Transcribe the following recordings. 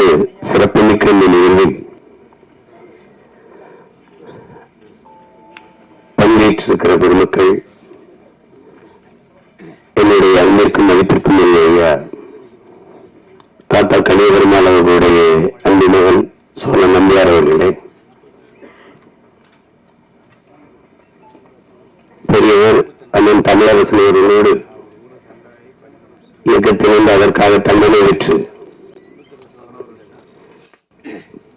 அரசு சிறப்புமிக்க இந்த நிகழ்வில் பங்கேற்றிருக்கிற பெருமக்கள், என்னுடைய அன்பிற்கும் மதிப்பிற்கும் என்னுடைய தாத்தா கலியபெருமாள் அவர்களுடைய அன்பு மகன் சோழ நம்பியார் அவர்களே, பெரியவர் அண்ணன் தமிழரசன் அவர்களோடு இயக்கத்திலிருந்து அதற்காக தண்டனை பெற்று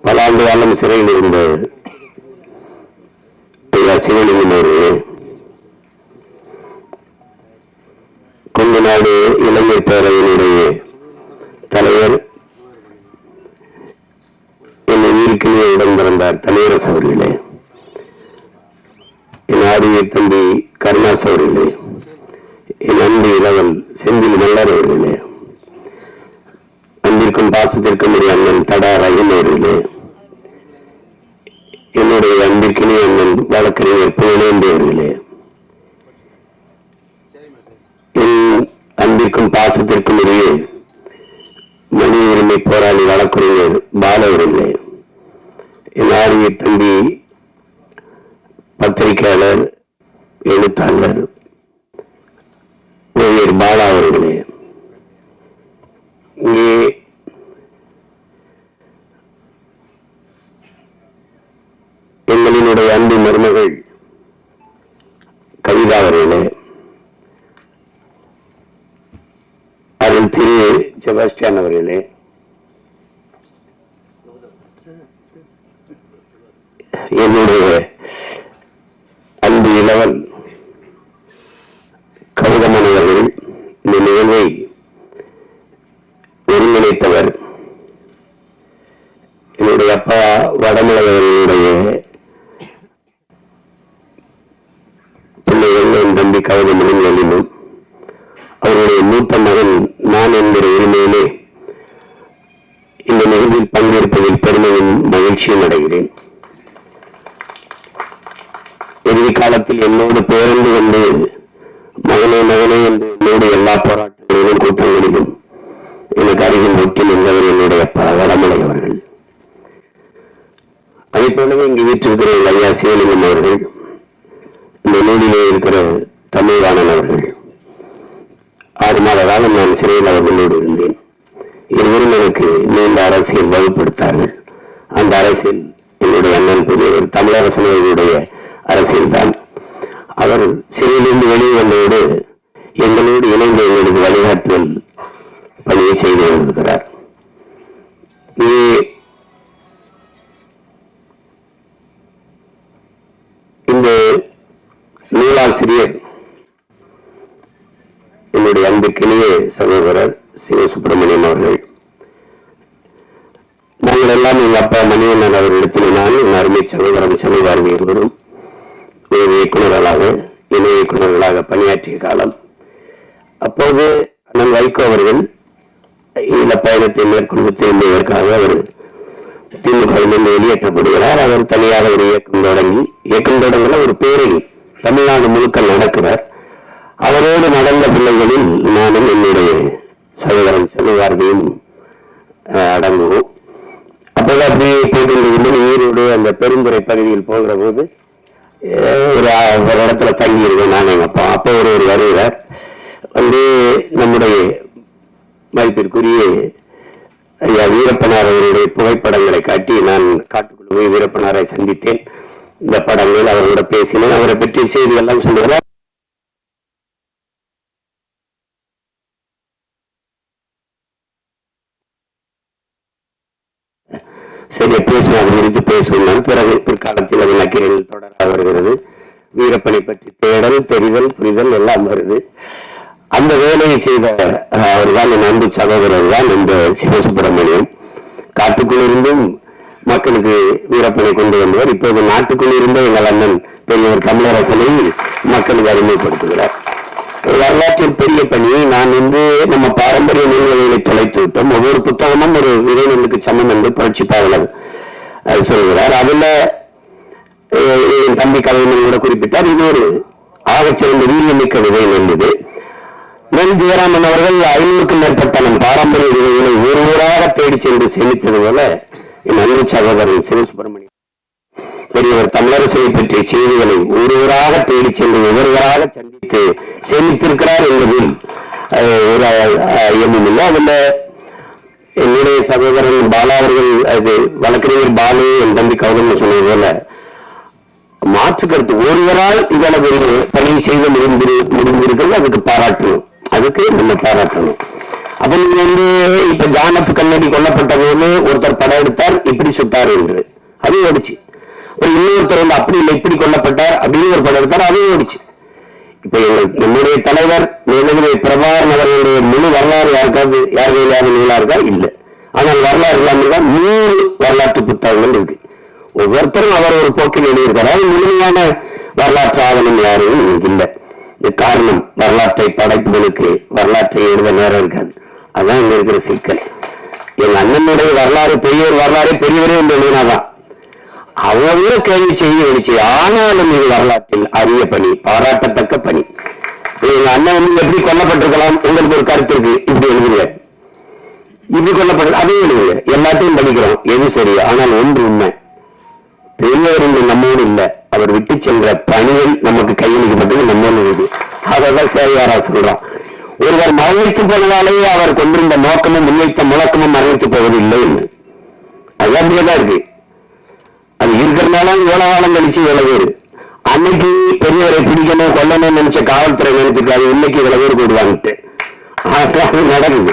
பல ஆண்டு காலம் சிறையில் இருந்த சிவலிங்கம் அவர்களே, கொங்கு நாடு இளைஞர் பேரவையினுடைய தலைவர், என் உயிருக்கிலே இடம் பிறந்தார் தமிழரசு அவர்களே, என் ஆடிய தம்பி கருணாஸ் அவர்களே, என் அன்பு இளவல் செந்தில் மல்லர் அவர்களே, அன்பிற்கும் பாசத்திற்கும் உரிய அண்ணன் தடா ரஹீம் அவர்களே, என்னுடைய அன்பிற்கினே அண்ணன் வழக்கறிஞர் புகழேந்தி அவர்களே, என் அன்பிற்கும் பாசத்திற்கும் உரிய மனித உரிமை போராளி வழக்கறிஞர் பால அவர்களே, என் ஆரிய தம்பி பத்திரிகையாளர் எழுத்தாளர் ஓவியர் பாலா அவர்களே, இங்கே எங்களினுடைய அன்பு மருமகள் கவிதா அவர்களே, அருள் திரு செபாஸ்டியன் அவர்களே, என்னுடைய அன்பு இளவல் கௌதமன் அவர்கள், இந்த நிகழ்வை ஒருங்கிணைத்தவர், என்னுடைய அப்பா வடமலை அவர்களுடைய பிள்ளைகள் என் தம்பி கௌதமனும் எழிலும், அவருடைய மூத்த மகன் நான் என்கிற உரிமையிலே இந்த நிகழ்வில் பங்கேற்பதில் பெருமையும் மகிழ்ச்சியும் அடைகிறேன். இறுதி காலத்தில் என்னோடு பேருந்து கொண்டு மகனே மகனே என்று என்னோடு எல்லா போராட்டங்களிலும் கூட்டங்களிலும் எனக்கு அருகில் ஒட்டி நின்றவர் என்னுடைய அப்பா வடமலை அவர்கள். அதை போலவே இங்கு வீட்டிருக்கிற ஐயா சிவலிங்கம் அவர்கள், இந்த நூலிலே இருக்கிற தமிழ்வாணன் அவர்கள், 6 மாத காலம் நான் சிறையில் அவர்களோடு இருந்தேன். இருவரும் எனக்கு நீண்ட அரசியல் வகுப்படுத்தார்கள். அந்த அரசியல் என்னுடைய அண்ணன் புதியவர் தமிழரசன் அவர்களுடைய அரசியல் தான். அவர் சிறையிலிருந்து வெளியே வந்தோடு எங்களோடு இணைந்து எங்களுக்கு வழிகாட்டுதல் பணியை செய்து கொண்டிருக்கிறார். இந்த நூலாசிரியர் என்னுடைய அன்பிற்கிலேயே சகோதரர் சிவசுப்பிரமணியம் அவர்கள். நாங்கள் எல்லாம் எங்கள் அப்பா மணிவண்ணன் அவர்களிடத்தில் நான் என் அருமை சகோதரன் சமூகாரதி இருவரும் ஒரு இயக்குநர்களாக இணை இயக்குநர்களாக பணியாற்றிய காலம். அப்போது அண்ணன் வைகோ அவர்கள் இந்த பயணத்தை மேற்கொண்டு திரும்பியதற்காக அவர் திமுகவிலிருந்து வெளியேற்றப்படுகிறார். அவர் தனியாக ஒரு இயக்கம் தொடங்கல ஒரு பேரில் தமிழ்நாடு முழுக்க நடக்கிறார். அவரோடு நடந்த பிள்ளைகளில் நானும் என்னுடைய சகோதரன் செல்வபாரதியும் அடங்குவோம். அப்போது அப்படியே போட்டு ஈரோடு அந்த பெருந்துறை பகுதியில் போகிற போது ஒரு இடத்துல தங்கி இருக்கேன் நான் எங்கள் அப்பா. அப்போ ஒரு வருகிறார் வந்து நம்முடைய மதிப்பிற்குரிய ஐயா வீரப்பனார் அவருடைய புகைப்படங்களை காட்டி நான் காட்டுக்குள்ள போய் வீரப்பனாரை சந்தித்தேன். இந்த படங்கள் அவரோட பேசினேன். அவரை பற்றி செய்தியெல்லாம் சொல்லுகிறார். சரி பேசுவோம், அது குறித்து பேசுவோம். பிறகு பிற்காலத்தில் அது நக்கீரர்கள் தொடராக வருகிறது. வீரப்பனை பற்றி தேடல், தெரிதல், புரிதல் எல்லாம் வருது. அந்த வேலையை செய்த அவர்தான் என் அன்பு சகோதரர் தான் இந்த சிவசுப்பிரமணியம். காட்டுக்குள் இருந்தும் மக்களுக்கு வீரப்பனை கொண்டு வந்தவர். இப்போது நாட்டுக்குள் இருந்த எங்கள் அண்ணன் பெரியவர் தமிழரசனை மக்களுக்கு அறிமுகப்படுத்துகிறார். ஒரு வரலாற்றில் பெரிய பணி. நான் நம்ம பாரம்பரிய நூல்களை தொலைத்து விட்டோம். ஒவ்வொரு புத்தகமும் ஒரு விதைநெல்லுக்கு சமம் என்று புரட்சி பாவலர் சொல்கிறார். அதுல என் தம்பி கலைஞர் கூட குறிப்பிட்டார். இது ஒரு ஆகச்சிறந்த வீரியமிக்க விதை நெல். இது நெல் ஜெயராமன் அவர்கள் 500க்கும் மேற்பட்ட நம் பாரம்பரிய விதைகளை ஒரு ஊராக தேடி சென்று சேமித்தது போல என் அன்பு சகோதரன் சிவசுப்பிரமணியன் பெரியவர் தமிழரசை பற்றிய செய்திகளை ஒருவராக தேடி சென்று ஒவ்வொருவராக சந்தித்து சேமித்திருக்கிறார் என்பதில் ஒரு எண்ணம் இல்லை. அதுல என்னுடைய சகோதரன் பாலா அவர்கள், அது வழக்கறிஞர் பாலு என் தம்பி கௌதம் சொன்னது போல மாற்று கருத்து ஒருவரால் இவ்வளவு பணி செய்து முடிந்திருக்கிறது. அதுக்கு பாராட்டணும், அதுக்கு நம்ம பாராட்டணும். அப்ப நீங்க இப்ப ஜான் எஃப் கென்னடி கொல்லப்பட்ட போது ஒருத்தர் படம் எடுத்தார், இப்படி சுட்டார் என்று, அது ஓடிச்சு. இன்னொருத்தர் அப்படி இல்லை இப்படி கொல்லப்பட்டார் அப்படின்னு ஒரு படம் எடுத்தார், அதுவும் ஓடிச்சு. இப்ப நம்முடைய தலைவர் பிரபாகரன் அவர்களுடைய முழு வரலாறு யாருக்காவது யார் கையிலாவது நூலா இருக்கா? இல்லை. ஆனால் வரலாறு இல்லாமல் 100 வரலாற்று புத்தகங்கள் இருக்கு. ஒவ்வொருத்தரும் அவர் ஒரு போக்கில் எழுதியிருக்காரு. அது முழுமையான வரலாற்று ஆவணம் யாரும் இல்லை. இது காரணம், வரலாற்றை படைப்புகளுக்கு வரலாற்றை எழுத நேரம் இருக்காது. அதான் இங்க இருக்கிற சிக்கல். என் அண்ணனுடைய வரலாறு பெரியவர் வரலாறு பெரியவரே என்று எழுதினாதான் அவ்வளவு கேள்வி செய்தி வெளிச்சு. ஆனாலும் இது வரலாற்றில் அரிய பணி, பாராட்டத்தக்க பணி. எங்க அண்ணன் எப்படி கொல்லப்பட்டிருக்கலாம் உங்களுக்கு ஒரு கருத்து இருக்கு, இப்படி எழுதுங்க, இப்படி கொல்லப்பட்ட அதையும் எழுதுங்க. எல்லாத்தையும் படிக்கிறோம், எது சரி. ஆனால் ஒன்று உண்மை, பெரியவர் என்று நம்மோடு இல்லை, அவர் விட்டு சென்ற பணிகள் நமக்கு கையளிக்கப்பட்டது நம்மோடு இருக்கு. அதான் சேவையாரா சொல்றான். ஒருவர் மரணித்து போனதாலேயே அவர் கொண்டிருந்த நோக்கமும் முன்வைத்த முழக்கமும் மரணித்து போவதில்லை என்று. அது அப்படியேதான் இருக்கு. அது இருக்கிறதுனால எவ்வளவு காலம் கழிச்சு இவ்வளவு பேர். அன்னைக்கு பெரியவரை பிடிக்கணும் கொல்லணும்னு நினைச்ச காவல்துறை நினைச்சிருக்காது, இன்னைக்கு இவ்வளவு பேர் கூடுவாங்கட்டு. அது நடக்குது.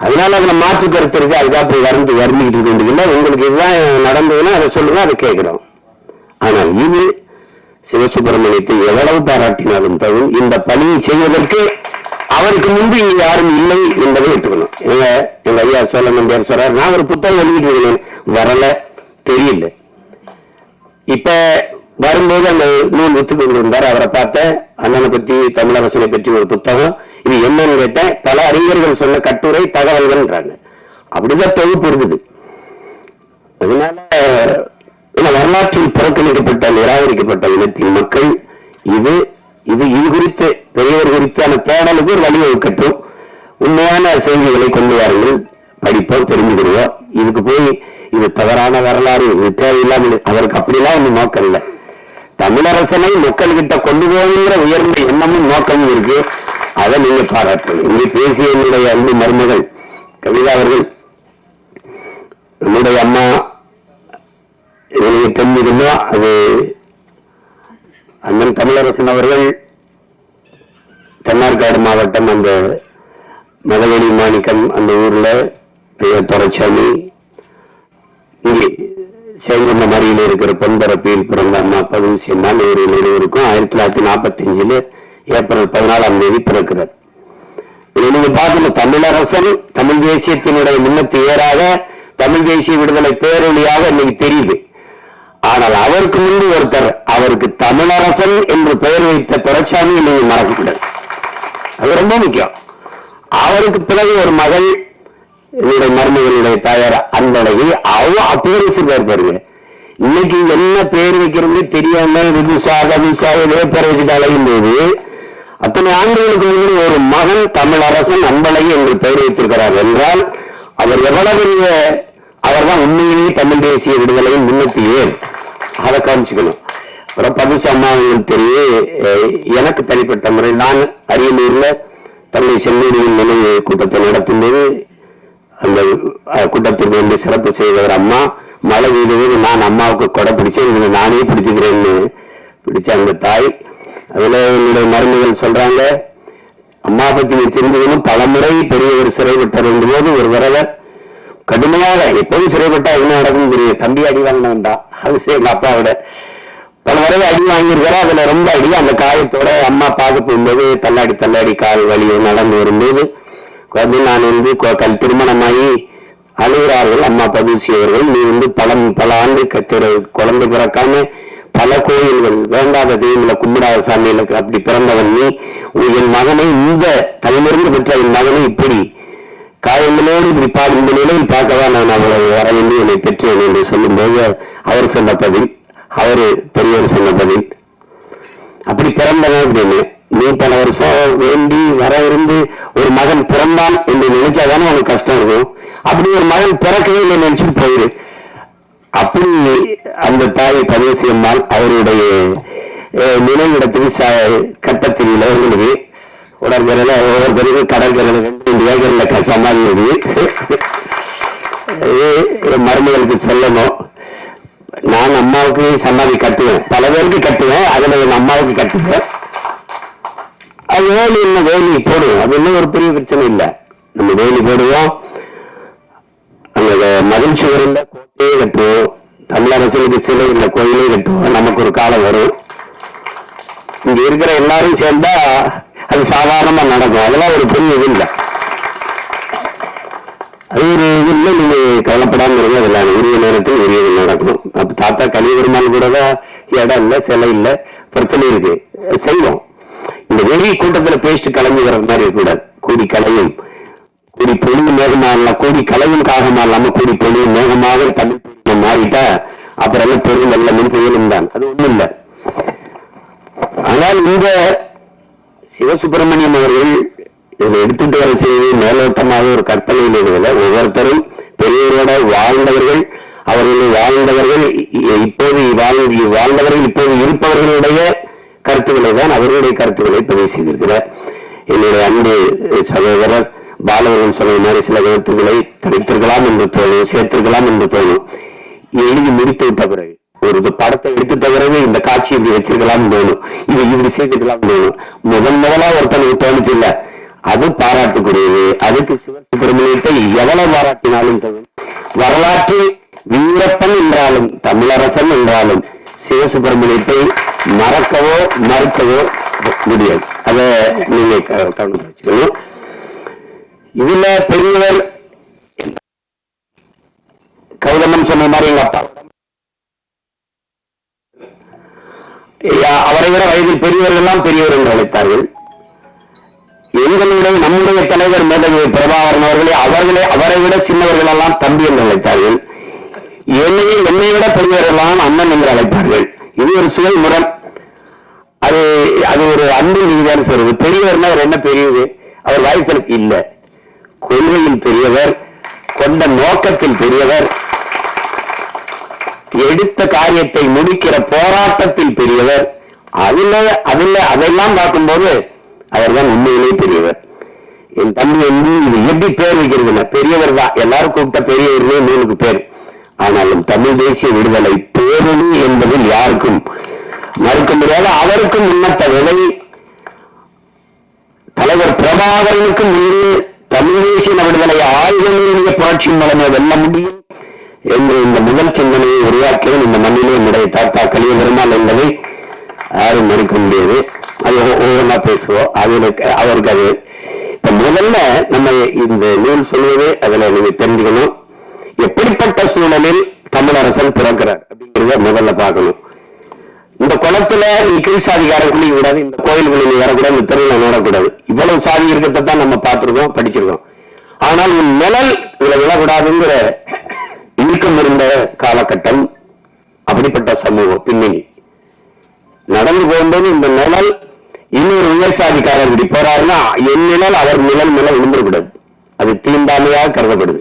அதனால அதுல மாற்று கருத்து இருக்கு. அதுக்காக போய் வருந்துகிட்டு இருக்கின்றீங்களா? உங்களுக்கு இதுதான் நடந்ததுன்னா அதை சொல்லுங்க, அதை கேட்கிறோம். ஆனால் இது சிவசுப்பிரமணியத்தை எவ்வளவு பாராட்டினாலும் தவிர இந்த பணியை செய்வதற்கு அவருக்கு முன்பு இங்க யாரும் இல்லை என்பதை விட்டுக்கணும். எங்க ஐயா சோழ நம்பியார் சொல்றாரு, நான் ஒரு புத்தகம் எழுதிட்டு இருக்கிறேன், வரல, தெரியல. இப்ப வரும்போது அந்த நூல் வித்து கொண்டு வந்தார். அவரை பார்த்த அண்ணனை பற்றி தமிழரசனை பற்றி ஒரு புத்தகம். இது என்னன்னு கேட்டேன். பல அறிஞர்கள் சொன்ன கட்டுரை தகவல்கள்ன்றாங்க. அப்படிதான் தொகுப்பு இருக்குது. அதனால வரலாற்றில் புறக்கணிக்கப்பட்ட நிராகரிக்கப்பட்ட இனத்தின் மக்கள் இது இது இது குறித்து பெரியவர் குறித்தான தேடலுக்கு ஒரு வழிவகுக்கட்டும். உண்மையான செய்திகளை கொண்டு வாருங்கள், படிப்போம், தெரிஞ்சுக்கிடுவோம். இதுக்கு போய் இது தவறான வரலாறு, இது தேவையில்லாமல், அவருக்கு அப்படிலாம் ஒன்றும் நோக்கம் இல்லை. தமிழரசனை மக்கள்கிட்ட கொண்டு போகிற உயர்ந்த எண்ணமும் நோக்கமும் இருக்கு. அதை நீங்க பாராட்டணும். இங்கே பேசிய என்னுடைய அன்பு மருமகள் கவிதா அவர்கள், நம்முடைய அம்மா எனக்கு தெரிஞ்சிருந்தா அது அண்ணன் தமிழரசன் அவர்கள் தென்னார்காடு மாவட்டம் அந்த மதவெளி மாணிக்கம் அந்த ஊர்ல துரைச்சாமி, இங்கே சேகுண்ட மறியில் இருக்கிற பொன்பரப்பில் பிறந்த அம்மா பகுதி அம்மாள் இருக்கும். 1945 ஏப்ரல் 14 பிறக்கிறார். நீங்க பார்க்கணும், தமிழரசன் தமிழ் தேசியத்தினுடைய முன்னத்து ஏறாக தமிழ் தேசிய விடுதலை பேரொழியாக இன்னைக்கு தெரியுது. ஆனால் அவருக்கு முன்பு ஒருத்தர், அவருக்கு தமிழரசன் என்று பெயர் வைத்த துரைச்சாமி நீங்க மறக்கக்கூடாது. அது ரொம்ப முக்கியம். அவருக்கு பிறகு ஒரு மகள், என்னுடைய மருமகளுடைய தாயார் அன்பழகி, பேர் பாருங்க. இன்னைக்கு என்ன பேர் வைக்கிறது தெரியாம விதுசா கவிசா இதே பேர் வச்சுட்டு அழையும் போது, அத்தனை ஆண்டுகளுக்கு முன்பு ஒரு மகன் தமிழரசன் அன்பழகி என்று பெயர் வைத்திருக்கிறார் என்றால் அவர் எவ்வளவு அவர் தான் உண்மையிலேயே தமிழ் தேசிய விடுதலையின் முன்னத்தியே. அதை காமிச்சுக்கணும். அப்புறம் பதுசு அம்மா தெரியும். எனக்கு தனிப்பட்ட முறை நான் அரியலூர்ல தந்தை செல்லுடியின் நினைவு கூட்டத்தை நடத்தும் போது அந்த கூட்டத்திற்கு வந்து சிறப்பு செய்தவர் அம்மா மழை வீடுவது நான் அம்மாவுக்கு கொடை பிடிச்சேன், நானே பிடிச்சுக்கிறேன்னு பிடிச்ச அந்த தாய். அதுல என்னுடைய மருந்துகள் சொல்றாங்க, அம்மா பத்தி தெரிஞ்சுக்கணும். பல முறை பெரியவர் சிறைப்பட்டார் என்ற போது ஒரு தடவை கடுமையாக, எப்போதும் சிறைப்பட்டா என்ன நடக்கும் தெரியும், தம்பி அடி வாங்கினா அது எங்க அப்பாவோட பல முறை அடி வாங்கியிருக்கிறா. அதுல ரொம்ப அடி. அந்த காயத்தோட அம்மா பார்க்க போகும்போது தள்ளாடி கால் வலி நடந்து வரும்போது நான் வந்து திருமணமாகி அழுகிறார்கள் அம்மா பதுசி அவர்கள். நீ வந்து பல ஆண்டு குழந்தை பிறக்காம பல கோயில்கள் வேண்டாத தெய்வங்களை கும்பிடாத சாமியில அப்படி பிறந்தவன் நீ, என் மகனை இந்த தலைமுறைந்து பெற்ற என் மகனை இப்படி காயங்களோடு இப்படி இந்த நிலையில் பார்க்கவா நான் அவ்வளவு வர வேண்டி என்னை பெற்றேன் என்று சொல்லும்போது அவர் சொன்ன பதில், அவரு பெரியவர் சொன்ன பதில், அப்படி பிறந்தவன் அப்படின்னு நீ பல வருஷம் வேண்டி வர இருந்து ஒரு மகன் பிறந்தான் என்று நினைச்சாதானே உனக்கு கஷ்டம் இருக்கும். அப்படி ஒரு மகன் பிறக்கவே இல்லை நினைச்சுட்டு போயிரு. அப்படி அந்த தாயை பதிவு அம்மாள் அவருடைய நினைவிடத்துக்கு கட்டத்தில் உங்களுக்கு உடற்கரையில ஒவ்வொருத்தருக்கும் கடற்கரையில 2 ஏக்கர்ல சமாதி இருக்கு. மருமகளுக்கு சொல்லணும், நான் அம்மாவுக்கு சமாதி கட்டுவேன், பல பேருக்கு கட்டுவேன், அதுல என் அம்மாவுக்கு கட்டுவேன். அது வேலி என்ன வேலி போடுவோம், அது இன்னும் ஒரு பெரிய பிரச்சனை இல்லை. நம்ம வேலி போடுவோம், அந்த மகிழ்ச்சி இருந்த கோட்டையே கட்டுவோம், தமிழரசனுக்கு சிலை இந்த கோயிலே கட்டுவோம். நமக்கு ஒரு காலம் வரும், இங்க இருக்கிற எல்லாரும் சேர்ந்தா அது சாதாரணமா நடக்கும். அதெல்லாம் ஒரு பெரிய இது இல்லை, அது ஒரு இது இல்லை. நீங்க கவலைப்படாம இருங்க, அதெல்லாம் உரிய நேரத்தில் உரியது நடக்கும். அப்ப தாத்தா கலிபெருமாள் கூட இடம் இல்லை, சிலை இல்லை, பிரச்சனை இருக்கு, செய்வோம். இந்த வெறி கூட்டத்துல பேசிட்டு கிளம்பி வர்ற மாதிரி இருக்கக்கூடாது. கூடி கலையும், கூடி பொழியும் மேகமா, கூடி கலையும் காகமா இல்லாம கூடி பொழியும் மேகமாக தமிழ் மாறிட்டா அப்புறம் எல்லாம் பெரும் வெள்ளமும் புயலும் தான், அது ஒண்ணும் இல்லை. ஆனால் இந்த சிவசுப்பிரமணியம் அவர்கள் இதில் எடுத்துட்டு வர செய்தி மேலோட்டமாக ஒரு கற்பனையில் இருக்கிறத ஒவ்வொருத்தரும் பெரியவரோட வாழ்ந்தவர்கள், அவர்கள் வாழ்ந்தவர்கள், இப்போது வாழ்ந்தவர்கள் இப்போது இருப்பவர்களுடைய கருத்துக்களை தான் அவர்களுடைய கருத்துக்களை பதிவு செய்திருக்கிறார். என்னுடைய அன்பு சகோதரர் பாலவர்கள் சொன்ன மாதிரி சில கருத்துக்களை தடுத்திருக்கலாம் என்று தோணும், சேர்த்திருக்கலாம் என்று தோணும். எழுதி முடித்து விட்ட பிறகு ஒரு படத்தை எடுத்துட்ட பிறகு இந்த காட்சி இப்படி வச்சிருக்கலாம் தோணும், இது இப்படி சேர்த்துக்கலாம் தோணும். முதலா ஒருத்தனுக்கு தோணுச்சு இல்ல, அது பாராட்டுக்குரியது. அதுக்கு சிவசுப்பிரமணியத்தை எவ்வளவு பாராட்டினாலும் தோணும். வரலாற்று வீரப்பன் என்றாலும் தமிழரசன் என்றாலும் சிவசுப்பிரமணியத்தை மறக்கவோ மறுக்கவோ முடியாது. அதை நீங்க கவனம் வச்சுக்கணும். இதுல பெரியவர் கௌதமன் சொன்ன மாதிரி எங்க அப்பா அவரை விட வயதில் பெரியவர்கள் எல்லாம் பெரியவர் என்று அழைத்தார்கள். எங்களுடைய நம்முடைய தலைவர் மேதகு பிரபாகரன் அவரை விட சின்னவர்கள் எல்லாம் தம்பி என்று அழைத்தார்கள். என்னை விட பெரியவர்களாம் அண்ணன் என்று அழைப்பார்கள். இது ஒரு சுவை முரண். அது ஒரு அன்பின் விகிதான சொல்றது. பெரியவர்னா அவர் என்ன பெரியது, அவர் வயசில் இல்லை, கொள்கையில் பெரியவர், கொண்ட நோக்கத்தில் பெரியவர், எடுத்த காரியத்தை முடிக்கிற போராட்டத்தில் பெரியவர். அதெல்லாம் பார்க்கும்போது அவர்தான் உண்மையிலே பெரியவர். என் தம்பி வந்து இது எப்படி பேர் வைக்கிறது, பெரியவர் தான், எல்லாரும் கூப்பிட்ட பெரியவர்களே 3 பேர். ஆனாலும் தமிழ் தேசிய விடுதலை பேரணி என்பதில் யாருக்கும் மறுக்க முடியாது. அவருக்கும் முன்னத்த விலை தலைவர் பிரபாகரனுக்கு முன்பு தமிழ் தேசிய விடுதலை ஆயுதங்களுடைய புரட்சி மூலமே வெல்ல முடியும் என்று இந்த முதல் சிந்தனையை உருவாக்கியவன் இந்த மண்ணிலே நம்முடைய தாத்தா கலிபெருமாள் என்பதை யாரும் மறுக்க முடியாது. அது ஒவ்வொன்றா பேசுவோம். அவருக்கு அது இப்ப முதல்ல நம்ம இந்த நூல் சொல்வது அதுல நீங்க தெரிஞ்சுக்கணும், எப்படிப்பட்ட சூழலில் தமிழரசன் பிறக்கிறார் அப்படிங்கிறத முதல்ல பார்க்கணும். இந்த குளத்துல நீ கீழ் சாதிக்காரன் குளிக்க கூடாது, இந்த கோயில்களில் நீ வரக்கூடாது, இந்த தெருவில் நடக்கூடாது, இவ்வளவு சாதி இருக்கிறதான் நம்ம பார்த்திருக்கோம், படிச்சிருக்கோம். ஆனால் உன் நிழல் இதுல விழக்கூடாதுங்கிற இயக்கம் இருந்த காலகட்டம், அப்படிப்பட்ட சமூகம் பின்னணி. நடந்து போகும்போது இந்த நிழல் இன்னொரு உயர் சாதிக்காரர் இப்படி போறாருன்னா என் நிழல் அவர் நிழல் மேல விழுந்துடக்கூடாது, அது தீண்டாமையாக கருதப்படுது.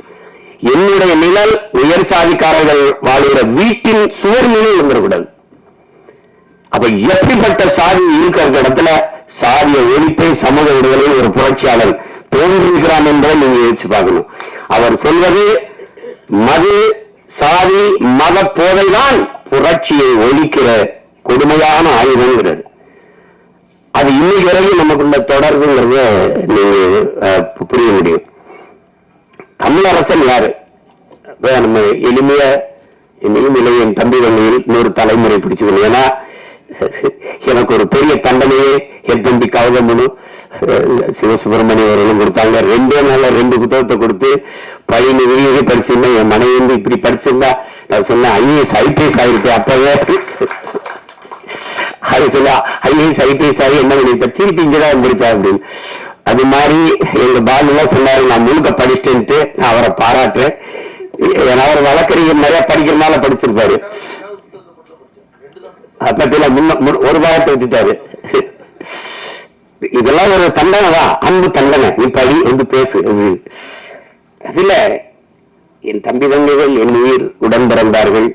என்னுடைய நிழல் உயர் சாதிக்காரர்கள் வாழ்கிற வீட்டின் சுவர் மீது விழுந்துடக்கூடாது. அப்ப எப்படிப்பட்ட சாதி இருக்கிற இடத்துல சாதிய ஒழிப்பை சமூக விடுதலையில் ஒரு புரட்சியாளர் தோன்றியிருக்கிறான் என்பதை நீங்க யோசிச்சு பார்க்கணும். அவர் சொல்வது மது சாதி மத போதைதான் புரட்சியை ஒழிக்கிற கொடுமையான ஆயுதங்கிறது. அது இன்னைக்கு வரைக்கும் நமக்குள்ள தொடர்புங்கிறத நீங்க புரிய முடியும். தமிழரசன் யாரு நம்ம எளிமையா என் தம்பி வங்கியில் 100 தலைமுறை பிடிச்சுக்கணும். ஏன்னா எனக்கு ஒரு பெரிய தண்டனையே என் தம்பி கௌதமனு சிவசுப்பிரமணியம் அவர்களும் கொடுத்தாங்க. 2 நாள்ல 2 புத்தகத்தை கொடுத்து பழைய வெளியே படிச்சிருந்தா என் மனைவி வந்து இப்படி படிச்சிருந்தா நான் சொன்னேன் IAS IPS ஆயிருக்கு. அப்பவே அது சொல்ல IAS IPS ஆகி என்ன பண்ணிருப்ப திருப்பி இங்கதான் முடிப்பா அப்படின்னு. அது மாதிரி எங்க பாலெல்லாம் சொன்னாரு, நான் முழுக்க படிச்சுட்டு நான் அவரை பாராட்டுறேன். ஏன்னா அவர் வழக்கறிஞர் நிறைய படிக்கிறதுனால படிச்சிருப்பாரு. பத்தில ஒரு பாகத்தை விட்டுட்டாரு. இதெல்லாம் ஒரு தண்டனை தான், அன்பு தண்டனை. நீ படி வந்து பேசு. அதுல என் தம்பி தங்கைகள் என் உயிர் உடன் பிறந்தார்கள்,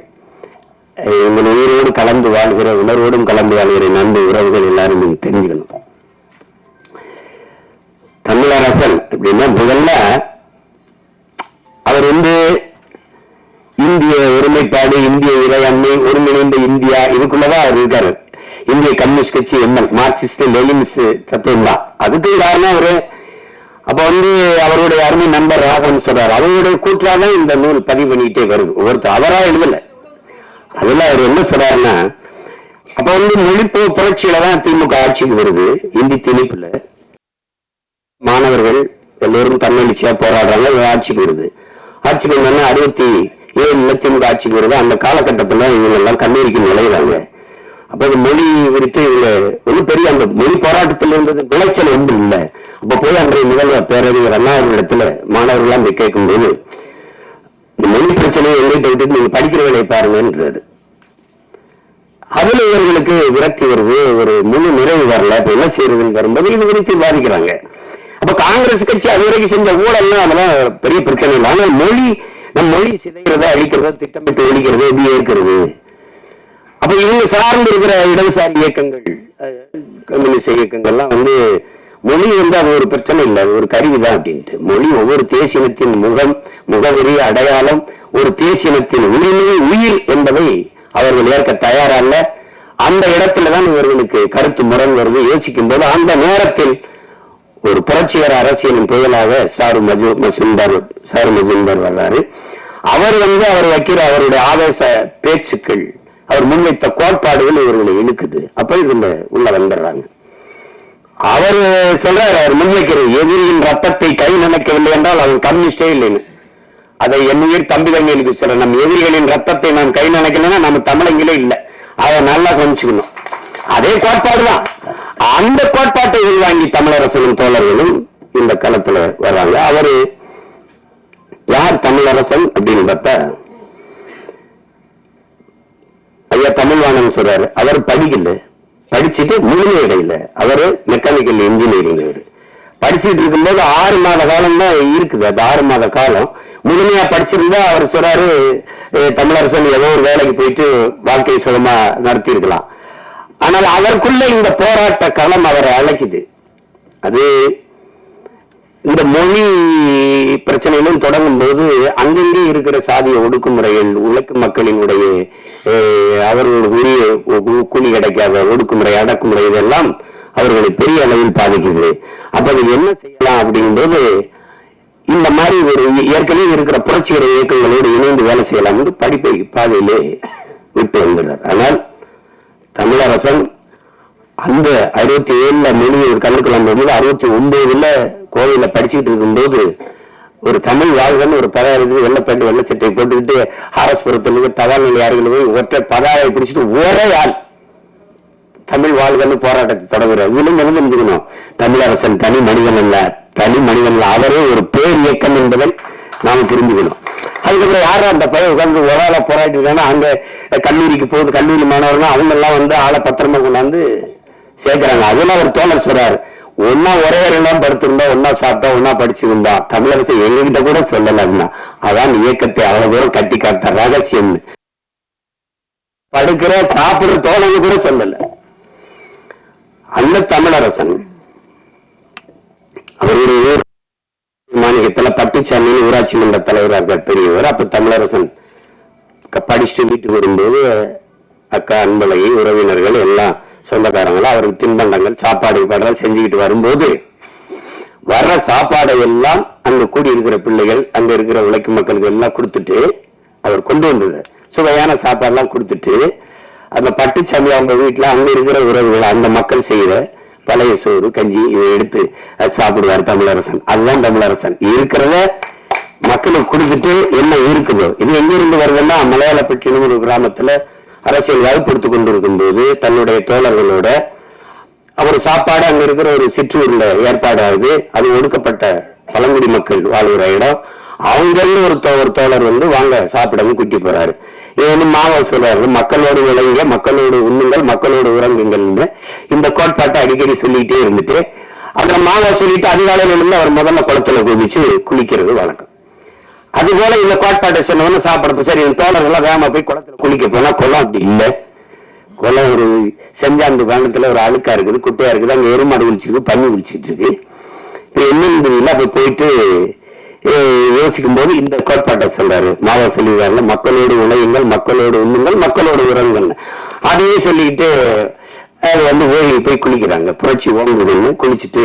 எங்கள் உயிரோடு கலந்து வாழ்கிற, உணர்வோடும் கலந்து வாழ்கிற நண்பு உறவுகள் எல்லாரும் நீங்க தெரிஞ்சுக்கணும். தமிழரசன் அப்படின்னா முதல்ல அவர் வந்து இந்திய ஒருமைப்பாடு, இந்திய இறையாண்மை, ஒருங்கிணைந்த இந்தியா, இதுக்குள்ளதான் அவர் இருக்காரு. இந்திய கம்யூனிஸ்ட் கட்சி எம்எல், மார்க்சிஸ்ட் லெனினிஸ்ட் தத்துவம் தான். அதுக்கு காரணம் அவரு. அப்ப வந்து அவருடைய அருமை நண்பர் ராகவன் சொல்றாரு, அவருடைய கூற்றாதான் இந்த நூல் பதிவு பண்ணிக்கிட்டே வருது. ஒருத்தர் அவரா எழுதல. அதுல அவர் என்ன சொல்றாருன்னா, அப்ப வந்து மொழிப்பு புரட்சியில தான் திமுக ஆட்சிக்கு வருது. இந்தி திணிப்புல மாணவர்கள் எல்லோரும் தன்னெழுச்சியா போராடுறாங்க, ஆட்சிக்கு வருது. ஆட்சிக்கு வந்தோன்னா 67 திமுக ஆட்சிக்கு வருது. அந்த காலகட்டத்துல இவங்க எல்லாம் கல்லூரிக்கு நுழையிறாங்க. அப்ப மொழி குறித்து இவங்க ஒன்றும் பெரிய அந்த மொழி போராட்டத்தில் இருந்தது விளைச்சல் ஒன்று இல்லை. அப்ப போய் அன்றைய முதல்வர் பேரறிஞர் அண்ணா இடத்துல மாணவர்கள்லாம் போய் கேட்கும்போது, மொழி பிரச்சனையை எங்கிட்ட விட்டு நீங்க படிக்கிற வேலையை பாருங்கன்றாரு. அதுல இவர்களுக்கு விரக்தி வருது, ஒரு முழு நிறைவு வரல. இப்ப என்ன செய்யறதுன்னு வரும்போது இது குறித்து விவாதிக்கிறாங்க. அப்ப காங்கிரஸ் கட்சி அது வரைக்கும் செஞ்ச ஊழல்லாம் அதெல்லாம் பெரிய பிரச்சனை இல்லை. ஆனால் மொழி, நம் மொழி சிதைகிறத அழிக்கிறத திட்டமிட்டு ஒழிக்கிறது எப்படி ஏற்கிறது? அப்ப இவங்க சார்ந்து இருக்கிற இடதுசாரி இயக்கங்கள், கம்யூனிஸ்ட் இயக்கங்கள்லாம் வந்து மொழி வந்து அது ஒரு பிரச்சனை இல்லை, அது ஒரு கருவிதான் அப்படின்ட்டு. மொழி ஒவ்வொரு தேசியத்தின் முகம், முகவரி, அடையாளம், ஒரு தேசியத்தின் உரிமை, உயிர் என்பதை அவர்கள் ஏற்க தயாரல்ல. அந்த இடத்துலதான் இவர்களுக்கு கருத்து முரண் வருது. யோசிக்கும் போது அந்த நேரத்தில் ஒரு புரட்சிகர அரசியலின் புயலாக சாரு மஜும்தார் வர்றாரு. அவர் வந்து அவர் வைக்கிற அவருடைய ஆவேச பேச்சுக்கள், அவர் முன்வைத்த கோட்பாடுகள் இவர்களை இழுக்குது. அப்ப இதுல உள்ள வந்துடுறாங்க. அவர் சொல்றாரு, அவர் முன்வைக்கிற எதிரியின் ரத்தத்தை கை நினைக்கவில்லை என்றால் அவன் கம்யூனிஸ்டே இல்லைன்னு. அதை என் உயிர் தம்பி தங்கைகளுக்கு சொல்ற, நம் எதிரிகளின் ரத்தத்தை நாம் கை நினைக்கணும்னா நம்ம தமிழங்களே இல்லை. அதை நல்லா கொஞ்சிக்கணும். அதே கோட்பாடுதான். அந்த கோட்பாட்டை உள்வாங்கி தமிழரசனும் தோழர்களும் இந்த களத்துல வர்றாங்க. அவரு யார் தமிழரசன் அப்படின்னு பார்த்தா, ஐயா தமிழ்வாணன் சொல்றாரு. அவர் படிக்கல, படிச்சுட்டு முழுமை இடையில அவரு மெக்கானிக்கல் இன்ஜினியரிங். அவரு படிச்சுட்டு இருக்கும்போது 6 மாத காலம் தான் இருக்குது. அது 6 மாத காலம் முழுமையா படிச்சிருந்தா அவர் சொல்றாரு, தமிழரசன் ஏதோ ஒரு வேலைக்கு போயிட்டு வாழ்க்கையை சுகமா நடத்தி இருக்கலாம். ஆனால் அதற்குள்ள இந்த போராட்ட களம் அவரை அழைக்குது. அது இந்த மொழி பிரச்சனைகளும் தொடங்கும் போது அங்கங்கே இருக்கிற சாதிய ஒடுக்குமுறைகள், உழைக்கும் மக்களினுடைய அவர்களுடைய உரிய கூலி கிடைக்காத ஒடுக்குமுறை, அடக்குமுறை, இதெல்லாம் அவர்களை பெரிய அளவில் பாதிக்குது. அப்ப அது என்ன செய்யலாம் அப்படிங்கும்போது, இந்த மாதிரி ஒரு ஏற்கனவே இருக்கிற புரட்சிகர இயக்கங்களோடு இணைந்து வேலை செய்யலாம் என்று படிப்பை பாதையிலே விட்டு வந்துள்ளார். ஆனால் தமிழரசன் அந்த 67 மொழியை கண்டுக்கலாம் போது 69 கோவையில படிச்சுட்டு இருக்கும்போது ஒரு தமிழ் வாழ்கன்னு ஒரு பதாயிரத்து வெள்ளப்பேண்டு வெள்ள சட்டை போட்டுக்கிட்டு ஆரஸ்புரத்திற்கு தபால் நிலையார்கள் போய் ஒற்றை பதாயை பிடிச்சிட்டு ஒரே ஆள் தமிழ் வாழ்கன்னு போராட்டத்தை தொடங்குறார். இதிலும் தெரிஞ்சுக்கணும், தமிழரசன் தனி மனிதன் அல்ல, அவரே ஒரு பேர் இயக்கம் என்பதை நாம புரிஞ்சுக்கணும். அதுக்கப்புறம் யாரும் அந்த பையன் உட்கார்ந்து ஒரு ஆளை போராட்டி இருக்காங்கன்னா, அங்க கல்லூரிக்கு போகுது, கல்லூரி மாணவர்கள் அவங்க எல்லாம் வந்து ஆளை பத்திரமா கொண்டாந்து சேர்க்கிறாங்க. அதெல்லாம் ஒரு தோழர் சொல்றாரு, ஒன்னா ஒரே எல்லாம் படுத்திருந்தா, ஒன்னா சாப்பிட்டா, ஒன்னா படிச்சிருந்தா, தமிழரசு எங்ககிட்ட கூட சொல்லலன்னா அதான் இயக்கத்தை அவ்வளவு தூரம் கட்டி காத்த ரகசியம். படுக்கிற சாப்பிடுற தோழங்க கூட சொல்லல. அந்த தமிழரசன் அவருடைய மாநிலத்தில் பட்டுச்சாமின்னு ஊராட்சி மன்ற தலைவராக பெரியவர். அப்ப தமிழரசன் படிச்சுட்டு வீட்டுக்கு வரும்போது அக்கா, அன்பழகி, உறவினர்கள் எல்லாம் சொந்தக்காரங்களும் அவருக்கு தின்பண்டங்கள், சாப்பாடு செஞ்சுக்கிட்டு வரும்போது வர்ற சாப்பாடை எல்லாம் அங்க கூடி இருக்கிற பிள்ளைகள், அங்க இருக்கிற உழைக்கும் மக்களுக்கு எல்லாம் கொடுத்துட்டு அவர் கொண்டு வந்தது சுவையான சாப்பாடுலாம் கொடுத்துட்டு, அந்த பட்டுச்சாமி அவங்க வீட்டுல அங்க இருக்கிற உறவுகள், அந்த மக்கள் செய்யற பழைய சோறு, கஞ்சி இதை எடுத்து சாப்பிடுவார் தமிழரசன். அதுதான் தமிழரசன். இருக்கிறத மக்களுக்கு கொடுத்துட்டு என்ன இருக்குதோ, இது எங்க இருந்து வருதுன்னா, மலையாளப்பட்டினம் ஒரு கிராமத்துல அரசியல் வகுப்படுத்திக் கொண்டிருக்கும் போது தன்னுடைய தோழர்களோட அவர் சாப்பாடு அங்க இருக்கிற ஒரு சிற்றூர்ல ஏற்பாடாகுது. அது ஒடுக்கப்பட்ட பழங்குடி மக்கள் வாழ்கிற இடம். அவங்க இருந்து ஒரு தோழர் வந்து வாங்க சாப்பிடவும் கூட்டி போறாரு. இது வந்து மாவோ சொல்றாரு, மக்களோடு விளையுங்க, மக்களோடு உண்ணுங்கள், மக்களோடு உறங்குங்கள்னு இந்த கோட்பாட்டை அடிக்கடி சொல்லிட்டே இருந்துட்டு அப்புறம் மாவோ சொல்லிட்டு அதிகாலையில இருந்து அவர் முதல்ல குளத்துல குதிச்சு குளிக்கிறது வழக்கம். அது போல இந்த கோட்பாட்டை சொன்னவொன்னு சாப்பிடப்ப சரி தோழர்கள்லாம் வேகமா போய் குளத்துல குளிக்க போனா குளம் அப்படி இல்லை. குளம் ஒரு செஞ்சாந்து காலத்துல ஒரு அழுக்கா இருக்குது, குட்டையா இருக்குது, அங்க எருமாடு குளிச்சுருக்கு, பன்னி குளிச்சுட்டு இருக்கு. இப்ப என்னன்னு தெரியல. அப்ப போயிட்டு யோசிக்கும் போது இந்த கோட்பாட்டை சொல்றாரு, மாவோ சொல்லிடுறாருல, மக்களோடு உழையுங்கள், மக்களோடு உண்ணுங்கள், மக்களோடு உறங்குங்கள். அதையே சொல்லிக்கிட்டு அது வந்து ஓய்வு போய் குளிக்கிறாங்க. புரட்சி ஓங்குதுன்னு குளிச்சுட்டு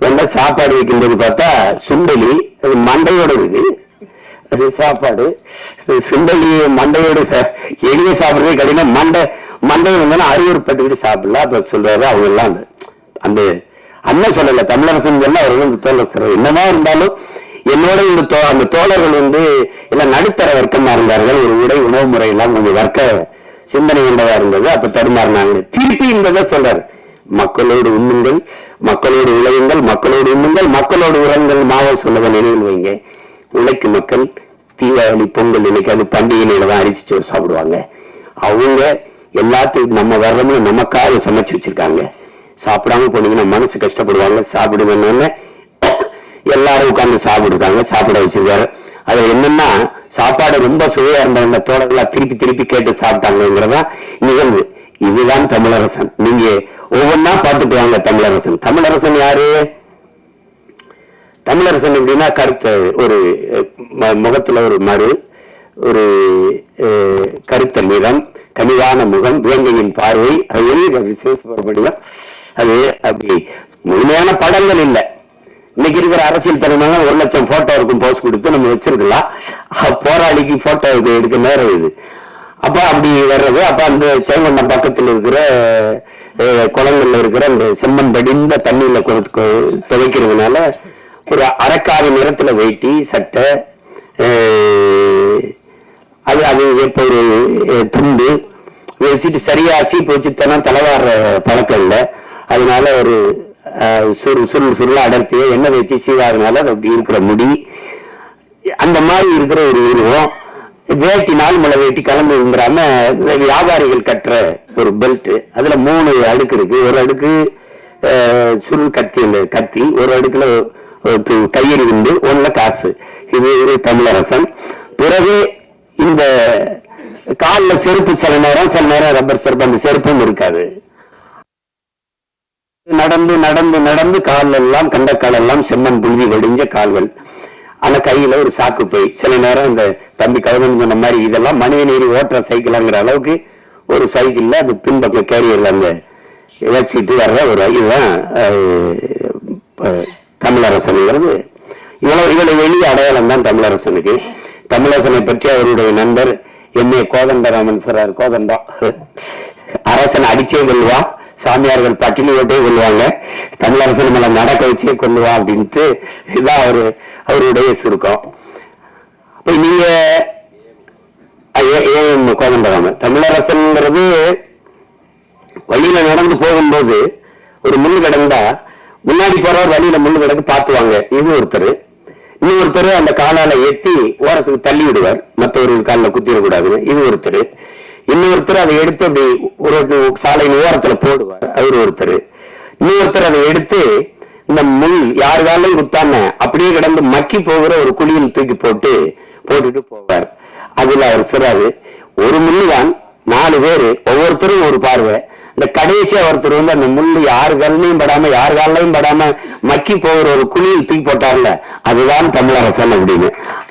வந்தா சாப்பாடு வைக்கும்போது பார்த்தா சுண்டலி அது மண்டையோட இருக்கு. அது சாப்பாடு சுண்டலி மண்டையோடு எளிய சாப்பிடுறதே கடினம். மண்டை வந்தா அறுவறுப்பட்டுக்கிட்டு சாப்பிடல. அப்ப சொல்றாரு அவங்க எல்லாம் அந்த அண்ணன் சொல்லல, தமிழரசன் சொன்னா அவர் வந்து தோழர் என்னமா இருந்தாலும் என்னோட அந்த தோழர்கள் வந்து எல்லாம் நடுத்தர வர்க்கமா இருந்தார்கள். ஒரு உடை உணவு முறை எல்லாம் கொஞ்சம் வர்க்க சிந்தனை கொண்டதா இருந்தது. அப்ப தடுமாறினாங்க. திருப்பி இந்த சொல்றாரு, மக்களோடு உண்ணுங்கள், மக்களோடு உழையுங்கள், மக்களோடு உண்ணுங்கள், மக்களோடு உறங்கள். மாவோ சொல்லதை நினைவில் வைங்க. உழைக்கும் மக்கள் தீபாவளி பொங்கல் இன்னைக்கு அது பண்டிகையில தான் அரிசி சோறு சாப்பிடுவாங்க. அவங்க எல்லாத்தையும் நம்ம வர்றோம்னு நமக்காக சமைச்சு வச்சிருக்காங்க. சாப்பிடாம போனீங்கன்னா மனசு கஷ்டப்படுவாங்க. சாப்பிடுவேன்னு எல்லாரும் உட்கார்ந்து சாப்பிடுறாங்க, சாப்பிட வச்சிருக்காரு. அதுல என்னன்னா சாப்பாடு ரொம்ப சுவையா இருந்த தோழர்களா திருப்பி திருப்பி கேட்டு சாப்பிட்டாங்கிறதா நிகழ்வு. இதுதான் தமிழரசன். நீங்க ஒவ்வொன்னா பார்த்துட்டு வாங்க. தமிழரசன் யாரு? தமிழரசன் எப்படின்னா கருத்த ஒரு முகத்துல ஒரு மறு, ஒரு கருத்த நிறம், கனிவான முகம், வேங்கையின் பார்வை, அது அப்படி முழுமையான படங்கள் இல்லை. இன்னைக்கு இருக்கிற அரசியல் தலைமையில 1,00,000 போட்டோ இருக்கும், போஸ்ட் கொடுத்து நம்ம வச்சிருக்கலாம். போராளிக்கு போட்டோ எடுக்க நேரம் இது. அப்ப அப்படி வர்றது. அப்ப அந்த சேங்கொண்டம் பக்கத்தில் இருக்கிற குளங்கள்ல இருக்கிற அந்த செம்மண் படிந்த தண்ணியில துவைக்கிறதுனால ஒரு அரக்காவி நிறத்துல வெயிட்டி சட்டை, அது எப்ப ஒரு துண்டு வச்சுட்டு சரியா சீப்பு வச்சுட்டா தலைவார பழக்கம் இல்லை. அதனால ஒரு சுருள அடர்த்திய எண்ணெய் வச்சு சீவாதனால அது அப்படி இருக்கிற முடி, அந்த மாதிரி இருக்கிற ஒரு உருவம். வேட்டி 4 மலை வேட்டி கிளம்பி விழுந்துடாம வியாபாரிகள் கட்டுற ஒரு பெல்ட். அதுல 3 அடுக்கு இருக்கு. ஒரு அடுக்கு சுருள் கத்தி, அந்த கத்தி ஒரு அடுக்குல கையெறி உண்டு, ஒண்ணுல காசு. இது தமிழரசன். பிறகு இந்த காலில் செருப்பு சில நேரம் ரப்பர் செருப்பு, அந்த செருப்பும் இருக்காது. நடந்து நடந்து நடந்து கால் எல்லாம் கண்டக்கால் எல்லாம் செம்மண் புழுதி வடிஞ்ச கால்கள். ஆனா கையில ஒரு சாக்கு போய் சில நேரம் இந்த தம்பி கவர்மெண்ட் சொன்ன மாதிரி இதெல்லாம் மனித நீரி ஓட்டுற சைக்கிள்ங்கிற அளவுக்கு ஒரு சைக்கிள்ல அது பின்பக்கம் கேரியர்ல அந்த வச்சுட்டு வர்ற ஒரு இதுதான் தமிழரசனுங்கிறது. இவ்வளவு வெளிய அடையாளம் தான் தமிழரசனுக்கு. தமிழரசனை பற்றி அவருடைய நண்பர் M.A. கோதண்டராமன் சொல்றாரு, கோதண்டா அரசனை அடிச்சே கொள்வா, சாமியார்கள் பட்டினி ஓட்டே கொள்வாங்க, தமிழரசன் மேல நடக்க வச்சே கொள்ளுவா அப்படின்ட்டு இதுதான் அவருடைய சுருக்கம். அப்ப நீங்க கோதண்டராமன் தமிழரசன்ங்கிறது வழியில நடந்து போகும்போது ஒரு முள்ளு கிடந்தா முன்னாடி போறவர் வழியில முள்ளு கிடக்கு பார்த்துவாங்க. இது ஒருத்தர். இன்னொருத்தர் அந்த காலால ஏத்தி ஓரத்துக்கு தள்ளி விடுவார், மற்றவர்கள் காலில் குத்திடக்கூடாதுன்னு. இது ஒருத்தர். இன்னொருத்தர் அதை எடுத்து அப்படி ஒரு சாலையின் ஓரத்துல போடுவார், அவர் ஒருத்தர். இன்னொருத்தர் அதை எடுத்து இந்த முள் யாரு காலையும் குத்தாம அப்படியே கிடந்து மக்கி போகிற ஒரு குழியில் தூக்கி போட்டுட்டு போவார். அதுல அவர் சிறாரு ஒரு முள்ளுதான் 4 பேரு, ஒவ்வொருத்தரும் ஒரு பார்வை. இந்த கடைசியா ஒருத்தர் வந்து அந்த முள்ளு யாரு காலையும் படாம யாரு காலையும் படாம மக்கி போகிற ஒரு குழியில் தூக்கி போட்டார்ல, அதுதான் தமிழரசன் அப்படின்னு.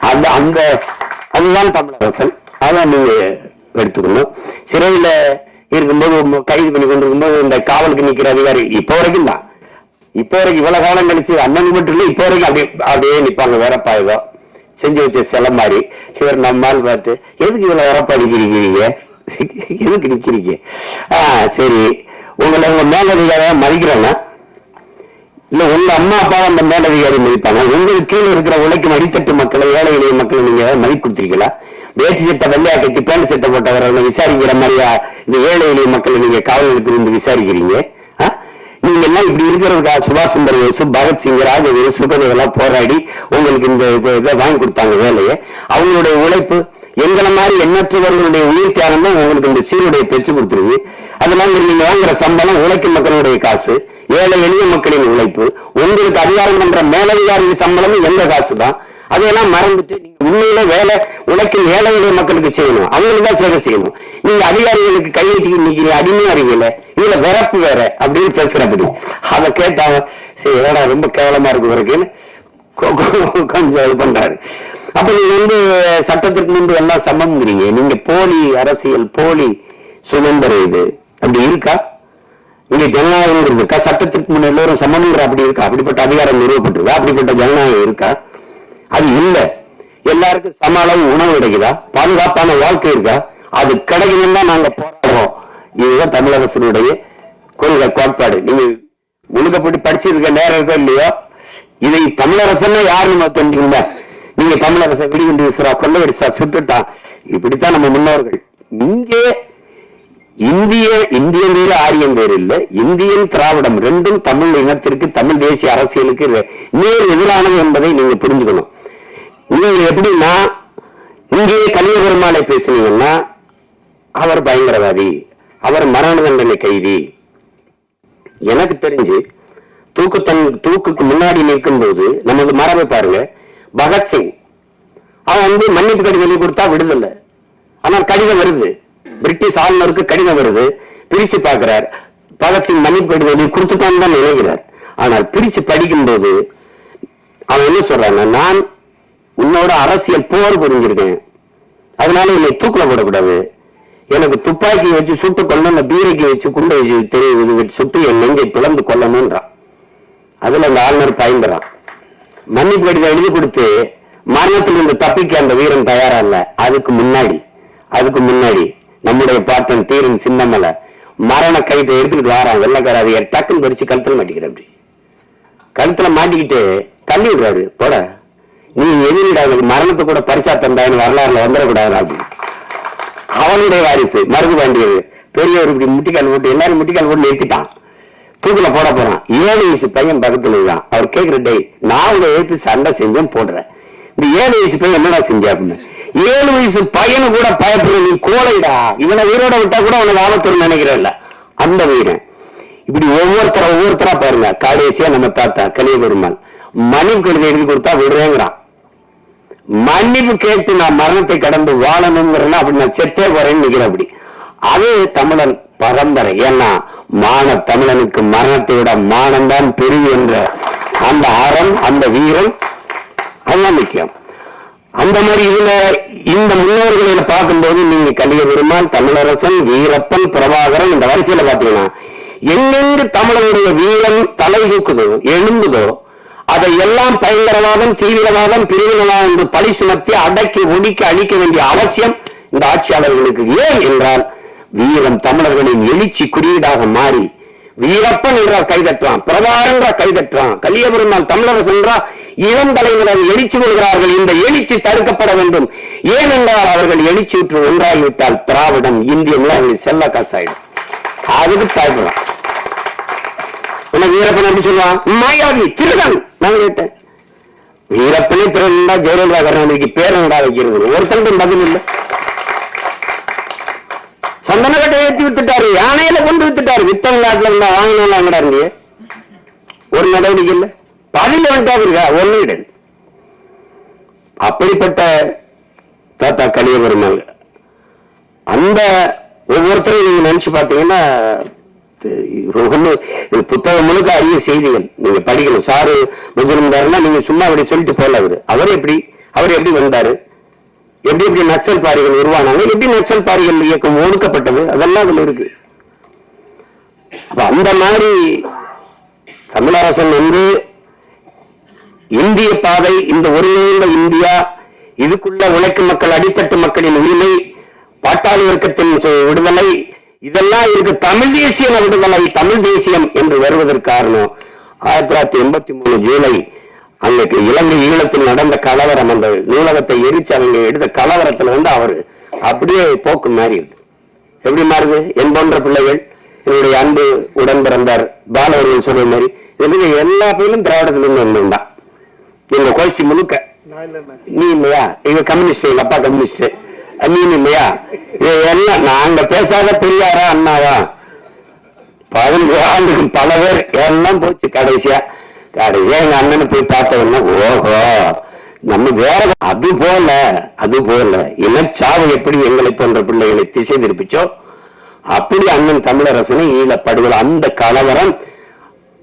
அதுதான் தமிழரசன். அதான் நீங்க எடுத்துக்கணும். சிறையில இருக்கும்போது கைது பண்ணி கொண்டிருக்கும்போது இந்த காவலுக்கு நிக்கிற அதிகாரி இப்போ வரைக்கும் தான், இப்போ வரைக்கும் இவ்வளவு காலம் கழிச்சு அண்ணன் மட்டும் இல்லை, இப்போ வரைக்கும் அப்படியே நிப்பாங்க. வேறப்பா ஏதோ செஞ்சு வச்ச சில மாதிரி. இவர் நம்மால் பார்த்து எதுக்கு இவ்வளவு வரப்பா நிக்கிறீங்க, எதுக்கு நிக்கிறீங்க? சரி, உங்களை உங்க மேலதிகாரியா மதிக்கிறேன்னா இல்ல உங்க அம்மா அப்பா அந்த மேலதிகாரி மதிப்பாங்க? உங்களுக்கு கீழே இருக்கிற உழைக்கும் அடித்தட்டு மக்களை, ஏழை எளிய மக்களை நீங்க மதிப்பு கொடுத்திருக்கீங்களா? வேட்டி சட்டை வெள்ளையா கட்டி பேண்ட் சட்டை போட்டவரை விசாரிக்கிற மாதிரியா இந்த ஏழை எளிய மக்களை நீங்க காவல் நிலையத்திலிருந்து விசாரிக்கிறீங்க? நீங்க எல்லாம் இப்படி இருக்கிறதுக்கா சுபாஷ் சந்திர போஸ், பகத்சிங், ராஜகுரு, சுகதேவ் எல்லாம் போராடி உங்களுக்கு இந்த இதை வாங்கி கொடுத்தாங்க வேலையை. அவங்களுடைய உழைப்பு எங்களை மாதிரி எண்ணற்றவர்களுடைய உயிர் தியாகம் தான் உங்களுக்கு இந்த சீருடைய பெற்று கொடுத்துருது. அதெல்லாம் நீங்க வாங்குற சம்பளம் உழைக்கும் மக்களுடைய காசு, ஏழை எளிய மக்களின் உழைப்பு. உங்களுக்கு அதிகாரம் பண்ற மேலதிகாரிகள் சம்பளமும் எந்த காசு தான். அதையெல்லாம் மறந்துட்டு நீங்க உண்மையில வேலை உழைக்கும் ஏழை எளிய மக்களுக்கு செய்யணும், அவங்களுக்கு தான் சேவை செய்யணும். நீங்க அதிகாரிகளுக்கு கையெட்டி நிக்கிறீங்க, அடிமையா இருக்கீங்களே, இதுல விறப்பு வேற அப்படின்னு பேசுறப்படி அதை கேட்டாங்க. சரி ஏடா ரொம்ப கேவலமா இருக்கு வரைக்குன்னு கொஞ்சம் இது பண்றாரு. அப்ப நீங்க சட்டத்திற்கு முன்பு எல்லாம் சமம்ங்கிறீங்க. நீங்க போலி அரசியல், போலி சுதந்திரம், இது அப்படி இருக்கா? இங்க ஜனநாயகம் இருக்கா? சட்டத்திற்கு முன் எல்லோரும் சமம்ங்கிற அப்படி இருக்கா? அப்படிப்பட்ட அதிகாரம் நிறுவப்பட்டிருக்கா? அப்படிப்பட்ட ஜனநாயகம் இருக்கா? அது இல்ல. எல்லாருக்கும் சம அளவு உணவு கிடைக்குதா? பாதுகாப்பான வாழ்க்கை இருக்கா? அது கிடைக்கணும் தான் நாங்க போராடுறோம். இதுதான் தமிழரசனுடைய கொள்கை கோட்பாடு. நீங்க முழுக்கப்பட்டு படிச்சிருக்க நேரம் இருக்கோ இல்லையோ, இதை தமிழரசன் யாருன்னு தெரிஞ்சுக்கல. நீங்க தமிழரச வெடிகுண்டு வீசுறா, கொள்ள வெடிச்சா, சுட்டுட்டான், இப்படித்தான் நம்ம முன்னோர்கள். இங்கே இந்தியன் வேறு ஆரியம் வேறு இல்ல, இந்தியன் திராவிடம் ரெண்டும் தமிழ் இனத்திற்கு, தமிழ் தேசிய அரசியலுக்கு நேர் எதிரானது என்பதை நீங்க புரிஞ்சுக்கணும். நீங்க எப்படின்னா இங்கே கலியபெருமாளை பேசுனீங்கன்னா அவர் பயங்கரவாதி, அவர் மரண தண்டனை கைதி. எனக்கு தெரிஞ்சு தூக்குக்கு முன்னாடி நிற்கும் போது நமது மரபை பாருங்க. பகத்சிங் அவன் மன்னிப்பு கடிதம் எழுதி கொடுத்தா விடுதலை. ஆனால் கடிதம் வருது, பிரிட்டிஷ் ஆளுநருக்கு கடிதம் வருது, பிரிச்சு பார்க்கிறார். பகத்சிங் மன்னிப்பு கடிதம் எழுதி கொடுத்துட்டான்னு தான் நினைக்கிறார். ஆனால் பிரிச்சு படிக்கும் போது அவன் என்ன சொல்றாங்க, நான் உன்னோட அரசியல் போர் புரிஞ்சிருக்கேன், அதனால என்னை தூக்குல போடக்கூடாது, எனக்கு துப்பாக்கி வச்சு சுட்டு கொள்ளணும், பீரைக்கு வச்சு குண்டை வச்சு தெரியுது சுட்டு என் நெஞ்சை பிளந்து கொள்ளணும்ன்றான். அதுல அந்த ஆளுநர் பயந்துறான். மன்னிப்பு கடிதம் எழுதி கொடுத்து மரணத்திலிருந்து தப்பிக்க அந்த வீரன் தயாரா இல்ல. அதுக்கு முன்னாடி நம்முடைய பாட்டன் தீரன் சின்னமலை மரண கைத்தை எடுத்துக்கிட்டு வாரான். வெள்ளக்கார அதிகாரி டக்குன்னு பறிச்சு கழுத்துல மாட்டிக்கிற, அப்படி கழுத்துல மாட்டிக்கிட்டு தள்ளி விடுறாரு. போட நீ எதிரிடாது, மரணத்தை கூட பரிசா தந்தாயின்னு வரலாறுல வந்துடக்கூடாது அப்படின்னு. அவனுடைய வாரிசு மருது பாண்டியது பெரியவர் இப்படி முட்டிக்கால் போட்டு எல்லாரும் முட்டிக்கால் போட்டு நிறுத்திட்டான். தூக்கில போட போறான். 7 வயசு பையன் பக்கத்துல தான். அவர் கேட்கிற, டே நான் உங்களை எடுத்து சண்டை செஞ்சேன் போடுறேன், இந்த 7 வயசு பையன் என்னடா செஞ்சா அப்படின்னு. 7 வயசு பையனு கூட பயப்படுற நீ கோழைடா, இவனை உயிரோட விட்டா கூட உனக்கு ஆபத்து நினைக்கிறல்ல அந்த வீரன். இப்படி ஒவ்வொருத்தரா பாருங்க. கடைசியா நம்ம தாத்தா கலியபெருமாள் மன்னிப்பு கடிதம் எழுதி கொடுத்தா விடுறேங்கிறான். மன்னிப்பு கேட்டு நான் மரணத்தை கடந்து வாழணுங்கிறேன்னா அப்படி நான் செத்தே போறேன்னு நிக்கிறேன். அப்படி அது தமிழன் பரம்பரை. ஏன்னா தமிழனுக்கு மரணத்தை விட மானம்தான் பெரிய என்ற அந்த அறம், அந்த வீரம், அதெல்லாம் முக்கியம். அந்த மாதிரி இதுல இந்த முன்னோர்களை பார்க்கும்போது நீங்க கலியபெருமான், தமிழரசன், வீரப்பன், பிரபாகரன் இந்த வரிசையில பாத்தீங்கன்னா எங்கெங்கு தமிழனுடைய வீரம் தலை தூக்குதோ எழும்புதோ அதை எல்லாம் பயங்கரவாதம், தீவிரவாதம், பிரிவினவாதம் என்று பழி சுமத்தி அடக்கி ஒடுக்கி அழிக்க வேண்டிய அவசியம் இந்த ஆட்சியாளர்களுக்கு. ஏன் என்றால் வீரம் தமிழர்களின் எழுச்சி குறியீடாக மாறி வீரப்பன் என்றால் கைதற்றான், பிரபாகரன் என்றால் கைதற்றான், கலியபெருமாள், தமிழரசு என்றால் இளம் தலைவர்கள் எழுச்சி கொள்கிறார்கள். இந்த எழுச்சி தடுக்கப்பட வேண்டும். ஏனென்றால் அவர்கள் எழுச்சியுற்று ஒன்றாகிவிட்டால் திராவிடம், இந்திய செல்ல காசாயிடும். அதுக்கு பயப்படலாம். வீரப்பன் எப்படி சொல்லுவான், மாயாவி, திருடன். நான் கேட்டேன், வீரப்பனே திருடா ஜெயலலிதா கருணாநிதிக்கு பேரனடா வைக்கிறது? ஒருத்தன் பதில் இல்லை. சந்தனக்கட்டை ஏற்றி வித்துட்டாரு, யானையில கொண்டு வித்துட்டாரு, வித்தன் நாட்டுல இருந்தா வாங்கினா இங்க ஒரு நடவடிக்கை இல்லை. பதில வந்துட்டா இருக்கா ஒண்ணு கிடையாது. அப்படிப்பட்ட தாத்தா கலியபெருமாள் அந்த ஒவ்வொருத்தரும் நீங்க நினைச்சு பாத்தீங்கன்னா புத்தகம் முழுக்க அரிய செய்திகள் நீங்க படிக்கணும். சாரு முஜிருந்தாருன்னா நீங்க சும்மா அப்படி சொல்லிட்டு போல அவர் எப்படி வந்தாரு, எப்படி நக்சல் பாரிகள் உருவானாங்க, எப்படி நக்சல் பாரிகள் இயக்கம் ஒடுக்கப்பட்டது, அதெல்லாம் அதுல இருக்கு. அப்ப அந்த மாதிரி தமிழரசன் இந்திய பாதை, இந்த ஒருங்கிணைந்த இந்தியா, இதுக்குள்ள உழைக்கும் மக்கள், அடித்தட்டு மக்களின் உரிமை, பாட்டாளி வர்க்கத்தின் விடுதலை, இதெல்லாம் இருக்கு. தமிழ் தேசிய விடுதலை, தமிழ் தேசியம் என்று வருவதற்கு காரணம் 1983 ஜூலை அன்னைக்கு இலங்கை ஈழத்தில் நடந்த கலவரம். அந்த நூலகத்தை எரிச்சு அவங்க எடுத்த கலவரத்துல அவரு அப்படியே போக்கு மாறி இருக்கு. எப்படி மாறுது? என் போன்ற பிள்ளைகள் என்னுடைய அன்பு உடன் பிறந்தார் பாலவர்கள் சொல்ற மாதிரி எல்லா பேரும் திராவிடத்திலிருந்து வந்திருந்தான். எங்க கோஷ்டி முழுக்க. நீ இல்லையா? இவங்க கம்யூனிஸ்ட், எங்க அப்பா கம்யூனிஸ்ட். நீ இல்லையா? எல்லாம் நாங்க பேசாத பெரியாரா அண்ணாவா 15 ஆண்டுக்கு பல பேர் எல்லாம் போச்சு. கடைசியா எங்க அண்ணனை போய் பார்த்தவன்னா ஓஹோ நம்ம வேற அது போல இனச்சாவு எப்படி எங்களை போன்ற பிள்ளைகளை திசை திருப்பிச்சோ அப்படி அண்ணன் தமிழரசனை ஈழ படுகொலை, அந்த கலவரம்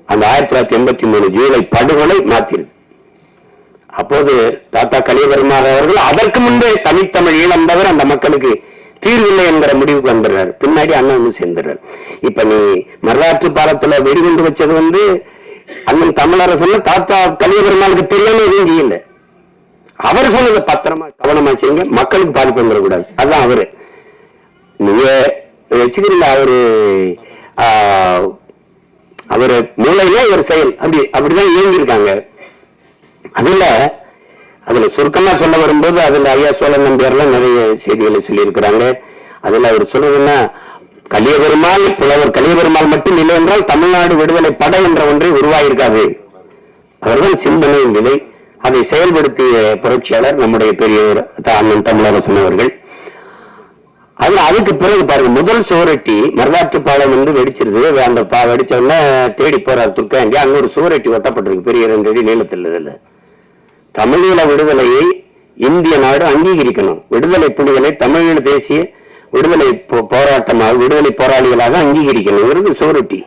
அந்த 1983 ஜூலை படுகொலை மாத்திருது. அப்போது தாத்தா கலியபெருமாள் அவர்கள் அதற்கு முன்பே தனித்தமிழ் ஈழம் தவிர அந்த மக்களுக்கு தீர்வில்லை என்கிற முடிவுக்கு வந்துடுறாரு. பின்னாடி அண்ணன் வந்து சேர்ந்துடுறாரு. இப்ப நீ வரலாற்று பாலத்துல வெடிகுண்டு வச்சது அண்ணன் தமிழரசன் தாத்தா கலியபெருமாளுக்கு தெரியாம எதுவும் செய்யல. அவர் சொன்னது பத்திரமா கவனமா செய்யுங்க, மக்களுக்கு பாதிப்பு வந்துடக்கூடாது. அதுதான் அவரு. நீங்க வச்சுக்கிறீங்க அவரு மூளையில ஒரு செயல் அப்படிதான் இயங்கியிருக்காங்க. அதுல சுருக்கமா சொல்ல வரும்போது அதுல ஐயா சோழன் நம்பியார்லாம் நிறைய செய்திகளை சொல்லி இருக்கிறாங்க. அதுல அவர் சொல்றதுன்னா கலியபெருமாள் புலவர் கலியபெருமாள் மட்டும் இல்லை என்றால் தமிழ்நாடு விடுதலை படை என்ற ஒன்றை உருவாயிருக்காது. அவர்கள் சிந்தனையின் நிலை அதை செயல்படுத்திய புரட்சியாளர் நம்முடைய பெரியவர் அண்ணன் தமிழரசன் அவர்கள். அதுக்கு பிறகு பாருங்க, முதல் சுவரொட்டி வரலாற்று பாலம் வெடிச்சிருது. அந்த வெடிச்சோன்னா தேடி போறாரு துர்க்காண்டி, அங்க ஒரு சுவரொட்டி ஒட்டப்பட்டிருக்கு பெரிய 2 அடி நீளத்தில். இதுல தமிழீழ விடுதலையை இந்திய நாடு அங்கீகரிக்கணும், விடுதலை புலிகளை தமிழீழ தேசிய விடுதலை போராட்டமாக விடுதலை போராளிகளாக அங்கீகரிக்கணும் சுவரொட்டி.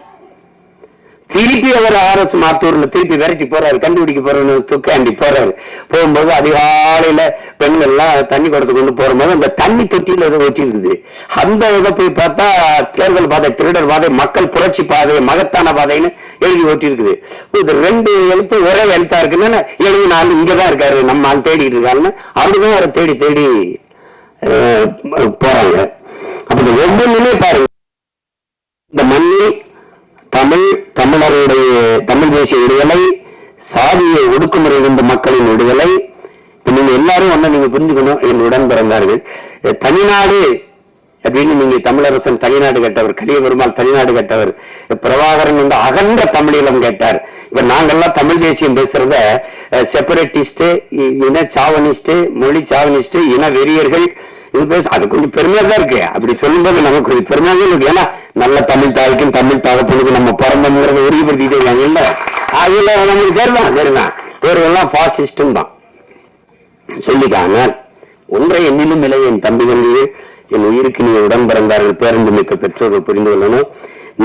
திருப்பி அவர் RS மாத்தூர்ல திருப்பி விரட்டி போறாரு, கண்டுபிடிக்க போறன்னு துக்காண்டி போறாரு. போகும்போது அதிகாலையில பெண்கள் எல்லாம் தண்ணி குடத்து கொண்டு போகும்போது அந்த தண்ணி தொட்டியில ஏதோ ஒட்டி இருக்குது. அந்த இதை போய் பார்த்தா தேர்தல் பாதை, திருடர் பாதை, மக்கள் புரட்சி பாதை, மகத்தான பாதைன்னு எழுதி ஒட்டி இருக்குது. இது 2 எழுத்து ஒரே எழுத்தா இருக்குன்னு 74 இங்கதான் இருக்காரு, நம்ம ஆள் தேடிட்டு இருக்காருன்னு அப்படிதான் அவரை தேடி தேடி போறாங்க. அப்படி ஒவ்வொன்றுமே பாருங்க, இந்த மண்ணில் தமிழருடைய தமிழ் தேசிய விடுதலை, சாதியை ஒடுக்குமுறை இருந்த மக்களின் விடுதலை. நீங்க எல்லாரும் நீங்க புரிஞ்சுக்கணும். என் உடன் பிறந்தார்கள் தனிநாடு அப்படின்னு நீங்க தமிழரசன் தனிநாடு கேட்டவர், கலியபெருமாள் தனிநாடு கேட்டவர், பிரபாகரன் அகன்ற தமிழீழம் கேட்டார். இப்ப நாங்கெல்லாம் தமிழ் தேசியம் பேசுறத செப்பரேட்டிஸ்ட், இன சாவனிஸ்ட், மொழி சாவனிஸ்ட், இன வெறியர்கள் இது பேச அது கொஞ்சம் பெருமையா தான் இருக்கு. அப்படி சொல்லும்போது நமக்கு கொஞ்சம் பெருமையா தான் இருக்கு. ஏன்னா நல்ல தமிழ் தாய்க்கும் தமிழ் தகப்பனுக்கும் நம்ம பிறந்தோம்ங்கிறத உறுதிப்படுத்திட்டு இருக்காங்க இல்ல. அதுல நமக்கு சரிதான் இவர்கள்லாம் பாசிஸ்டும் தான் சொல்லிக்காங்க. ஒன்றை என்னிலும் இல்லை என் தம்பிகள், என் உயிருக்கு நீ உடன் பிறந்தார்கள் பேருந்து மிக்க பெற்றோர்கள் புரிந்து கொள்ளணும்.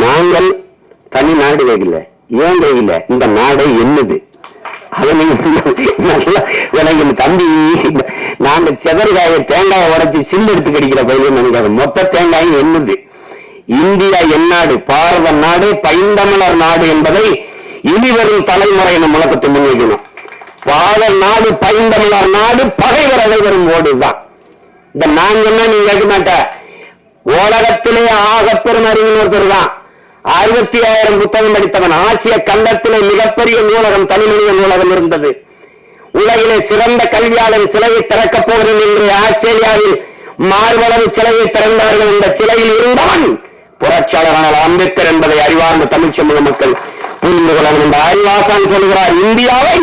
நாங்கள் தனி நாடு வைக்கல, ஏன் வைக்கல, இந்த நாடை என்னது தம்பி. நாங்க செதற்காய தேங்காயை உடைச்சு சில்லு எடுத்து கடிக்கிற பயிலும் நினைக்காது. மொத்த தேங்காயும் என்னது. இந்தியா எந்நாடு, பாரத நாடு, பைந்தமிழர் நாடு என்பதை இனிவரும் தலைமுறை நம்ம முழக்கத்தை முன்வைக்கணும். பாரத நாடு, பைந்தமிழர் நாடு, பகைவர் அனைவரும் ஓடுதான். இந்த நாங்க என்ன நீங்க கேட்க மாட்ட. உலகத்திலே ஆகப்பெரும் அறிஞர் ஒருத்தர் தான், 65,000 புத்தகம் படித்தவன். ஆசிய கண்டத்திலே மிகப்பெரிய நூலகம் தனிமனித நூலகம் இருந்தது. உலகிலே சிறந்த கல்வியாளர் சிலையை திறக்கப் போகிறேன் என்று ஆஸ்திரேலியாவில் மார்பளவு சிலையை திறந்தார்கள். இந்த சிலையில் இருந்தவன் புரட்சியாளரான அம்பேத்கர் என்பதை அறிவார்ந்த தமிழ் சமூக மக்கள் புரிந்து கொள்ளணும். இந்த அறிவாசான் சொல்கிறார், இந்தியாவை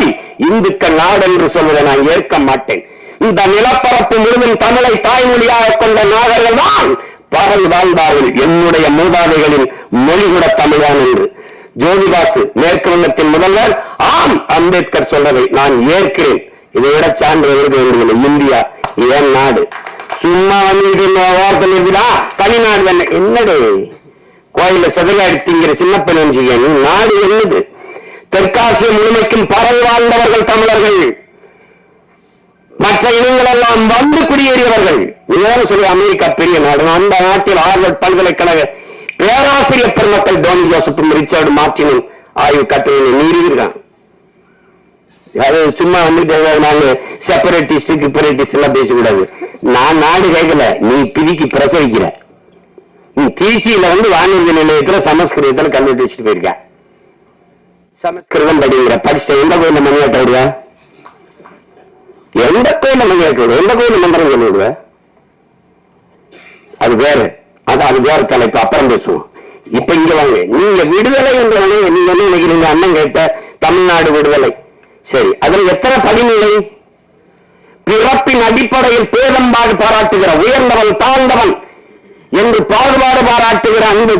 இந்துக்கள் நாடு என்று சொல்வதை நான் ஏற்க மாட்டேன். இந்த நிலப்பரப்பு முழுவதும் தமிழை தாய்மொழியாக கொண்ட நாகர்கள் தான் பரவி வாழ்ந்தார்கள். என்னுடைய மூதாதைகளின் மொழி கூட தமிழான் என்று ஜோதிபாசு மேற்கு வங்கத்தின் முதல்வர், ஆம் அம்பேத்கர் சொல்றதை நான் ஏற்கிறேன். இதை விட சான்று இருக்க வேண்டியதில்லை. இந்தியா ஏன் நாடு? சும்மா வார்த்தை இருக்குதா தனிநாடு என்னடு கோயில செதறாடி திங்கிற சின்ன பெண் நாடு என்னது? தெற்காசிய முழுமைக்கும் பரவி வாழ்ந்தவர்கள் தமிழர்கள். மற்ற இனங்கள் எல்லாம் வந்து குடியேறியவர்கள். இதுதான் சொல்லி அமெரிக்கா பெரிய நாடு. அந்த நாட்டில் ஹார்வர்ட் பல்கலைக்கழக பேராசிரியர் பெருமக்கள் டோனி ஜோசப்பும் ரிச்சர்டு மார்டினும் ஆய்வு கட்டுரையை மீறியிருக்காங்க. சும்மா நாங்க செப்பரேட்டிஸ்ட் கிப்பரேட்டிஸ்ட் எல்லாம் பேசக்கூடாது. நான் நாடு கேட்கல, நீ பிரிக்கு பிரசவிக்கிற. நீ திருச்சியில வானொலி நிலையத்துல சமஸ்கிருதத்துல கல்வெட்டு வச்சுட்டு போயிருக்க. சமஸ்கிருதம் படிக்கிற படிச்சுட்ட எந்த கோயில மணி கேட்ட விடுவ? எந்த கோயில மணி கேட்க விடுவ? எந்த கோயில மந்திரம் சொல்லி விடுவ? அது வேற, அது வேற தலைப்பு, அப்புறம் பேசுவோம். இப்ப இங்க வாங்க, நீங்க விடுதலை என்றவனே நீங்க என்ன நினைக்கிறீங்க? அண்ணன் கேட்ட தமிழ்நாடு விடுதலை, சரி, அதுல எத்தனை படிநிலை? பிறப்பின் அடிப்படையில் பேதம்பாடு பாராட்டுகிற, உயர்ந்தவன் தாழ்ந்தவன் என்று பாகுபாடு பாராட்டுகிற அந்த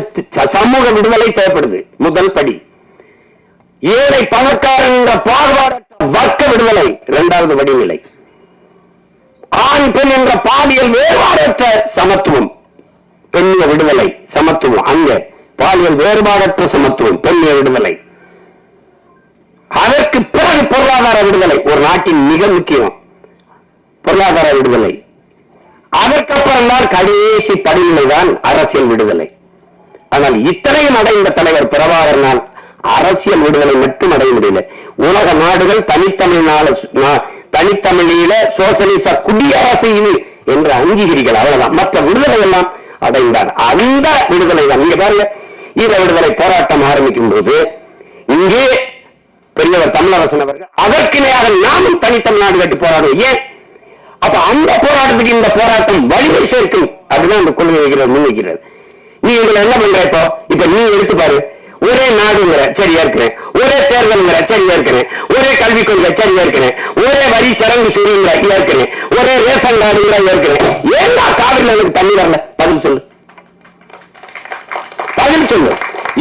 சமூக விடுதலை தேவைப்படுது. முதல் படி. ஏழை பணக்காரன் என்ற பாகுபாடற்ற வர்க்க விடுதலை இரண்டாவது படிநிலை. ஆண் பெண் என்ற பாலியல் வேறுபாடற்ற சமத்துவம் பெண்ணிய விடுதலை சமத்துவம். அங்க பாலியல் வேறுபாடற்ற சமத்துவம் பெண்ணிய விடுதலை. அதற்கு பிறகு பொருளாதார விடுதலை, ஒரு நாட்டின் மிக முக்கியம் பொருளாதார விடுதலை. அதற்கப்புறம் தான் கடைசி படிநிலை தான் அரசியல் விடுதலை. ஆனால் இத்தனையும் அடைந்த தலைவர் பிரபாகரனால் அரசியல் விடுதலை மட்டும் அடைய முடியல. உலக நாடுகள் தனித்தமிழில சோசலிச குடியரசு இது என்று அங்கீகரிக்கலாம், அவ்வளவுதான். மற்ற விடுதலை எல்லாம் அடைந்தார். அந்த விடுதலை தான் இங்க பாருங்க. ஈழ விடுதலை போராட்டம் ஆரம்பிக்கும் போது இங்கே பெரியவர் தமிழரசன் அவர்கள் அதற்கு நேராக நாமும் தனித்தமிழ்நாடு கட்டி போராடுவோம். ஏன்? அப்ப அந்த போராட்டத்துக்கு இந்த போராட்டம் வலிமை சேர்க்கும் அப்படிதான் அந்த கொள்கை வைக்கிறார், முன் வைக்கிறார். நீ இதுல என்ன பண்ற? இப்ப நீ எடுத்து பாரு. ஒரே நாடுங்கிற சரியா இருக்கிறேன், ஒரே தேர்தல்ங்கிற சரியா இருக்கிறேன், ஒரே கல்விக் கொள்கை சரியா இருக்கிறேன், ஒரே வரி சரங்கு சுருங்கிற இருக்கிறேன், ஒரே ரேஷன் கார்டுங்கிற இருக்கிறேன். ஏன்னா காவிரியில் எனக்கு தண்ணி வரல? பதில் சொல்லு, பதில் சொல்லு.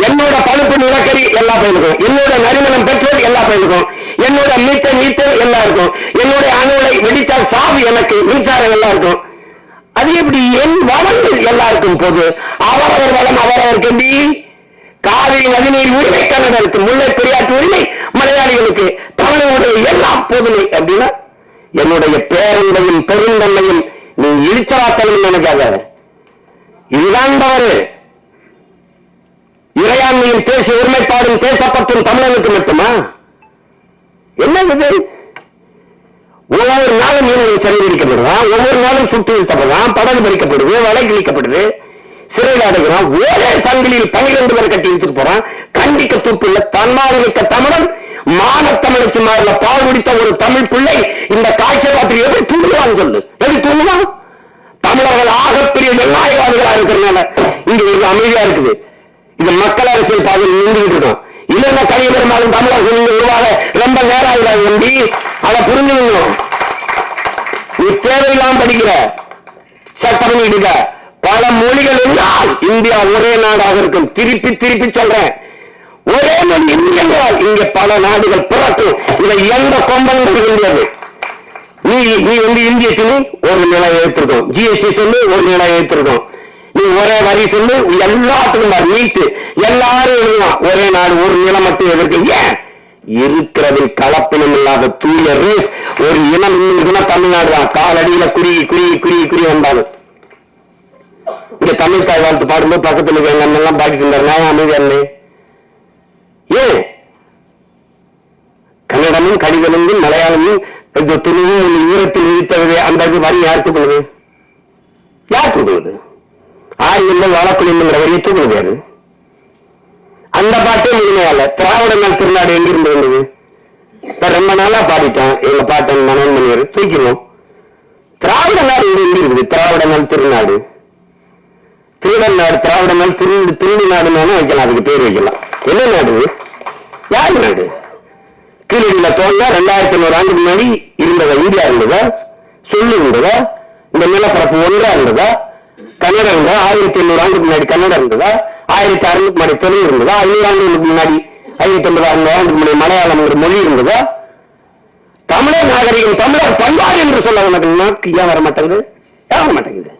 என்னோட பழுப்பு நிலக்கரி எல்லா பயிலுக்கும், என்னோட நறுமணம் பெட்ரோல் எல்லா பயிலுக்கும், என்னோட நீத்தல் எல்லாம் இருக்கும், என்னோட அணுலை வெடிச்சால் சாவு எனக்கு மின்சாரம் எல்லாம் இருக்கும். அது எப்படி? என் வளங்கள் எல்லாருக்கும் போது அவரவர் வளம் அவரவருக்கு எப்படி? காவிரி நதிநீர் உரிமை கன்னடருக்கு, முல்லை பெரியாற்று உரிமை மலையாளிகளுக்கு, தமிழனுடைய எல்லாம் பொதுமை அப்படின்னா என்னுடைய பேரன்பையும் பெருந்தன்மையும் நீ இழிச்சலாத்தலும் நினைக்காத. இதுதான் தவறு. இறையாண்மையும் தேசிய ஒருமைப்பாடும் தேசப்பற்றும் தமிழனுக்கு மட்டுமா? என்ன? ஒவ்வொரு நாளும் மீனவர்கள் சிறைபிடிக்கப்படுறான், ஒவ்வொரு நாளும் சுட்டு வீழ்த்தப்படுறான், படகு பறிக்கப்படுது, வலை கிழிக்கப்படுது, சிறையில் அடைகிறான். ஒரே சங்கிலியில் 12 பேர் கட்டி இழுத்துட்டு போறான். கண்டிக்க தூப்பில்ல. தன்மானமிக்க தமிழன் மானத்தமிழச்சி மாறல பால் குடித்த ஒரு தமிழ் பிள்ளை இந்த காய்ச்சல் பார்த்து எப்படி தூங்குவான்னு சொல்லு. எப்படி தூங்குவான்? தமிழர்கள் ஆகப்பெரிய ஜனநாயகவாதிகளா இருக்கிறதுனால இங்க அமைதியா இருக்குது. இது மக்கள் அரசியல் பாதையில் நின்றுகிட்டு இருக்கோம். இல்லைன்னா கலிய பெருமாளும் தமிழர்கள் உருவாக ரொம்ப நேரம் ஆகிறாங்க நம்பி அதை புரிஞ்சுக்கணும். நீ தேவையில்லாம படிக்கிற சட்டம் இருக்க பல மொழிகள் இருந்தால் இந்தியா ஒரே நாடாக இருக்கும். திருப்பி திருப்பி சொல்றேன், ஒரே மொழி இந்திய என்றால் இங்க பல நாடுகள் புரட்டும். இதை எந்த கொம்பன் முடியாது. நீ இந்திய துணி ஒரு நிலை எடுத்திருக்கோம், ஜிஎஸ்டி சொல்லு ஒரு நிலை எடுத்திருக்கோம், நீ ஒரே வரி சொல்லு எல்லாத்துக்கும் நீட்டு எல்லாரும் எழுதுவான். ஒரே நாடு ஒரு நிலம் மட்டும் எதிர்க்கு. ஏன்? இருக்கிறதில் கலப்பினம் இல்லாத தூய ரேஸ் ஒரு இனம் இன்னும் தமிழ்நாடு தான். காலடியில குறுகி குறுகி குறுகி குறுகி வந்தாலும் இங்க தமிழ் தாய் வாழ்த்து பாடும்போது பக்கத்தில் இருக்க எல்லாம் பாடிட்டு இருந்தாரு. நான் அமைதியா ஏன்? கன்னடமும் கடிதமும் மலையாளமும் துணிவும் ஈரத்தில் இழுத்தது அந்த வரி யார் தூக்குவது? யார் தூக்குவது? ஆரியங்கள் வளக்குழிங்கிற வரியை தூக்குவது யாரு? அந்த பாட்டே முழுமையால திராவிட நாள் திருநாடு எங்கிருந்து வந்தது? ரொம்ப நாளா பாடிட்டான் எங்க பாட்டன் மனோன் மணியர், தூக்கிடுவோம். திராவிட நாடு எங்க இருக்குது? திராவிட நாள் திருநாடு, திருடன் நாடு, திராவிட நாள் திருடி நாடுன்னு வைக்கலாம், அதுக்கு பேர் வைக்கலாம். என்ன நாடு? யார் நாடு? கீழடியில தோல்ல 2100 ஆண்டுக்கு முன்னாடி இருந்ததா? இந்தியா இருந்ததா? சொல்லி இருந்ததா? இந்த நிலப்பரப்பு ஒன்றா இருந்ததா? கன்னடம் இருந்ததா? 1800 ஆண்டுக்கு முன்னாடி கன்னடம் இருந்ததா? 1600 முன்னாடி தெலுங்கு இருந்ததா? 500 ஆண்டுகளுக்கு முன்னாடி 550 ஆண்டுக்கு முன்னாடி மலையாளம் மொழி இருந்ததா? தமிழர் நாகரிகம் தமிழர் பண்பாடு என்று சொல்ல உனக்கு நாக்கு ஏன் வர மாட்டேங்குது? ஏன் வர மாட்டேங்குது?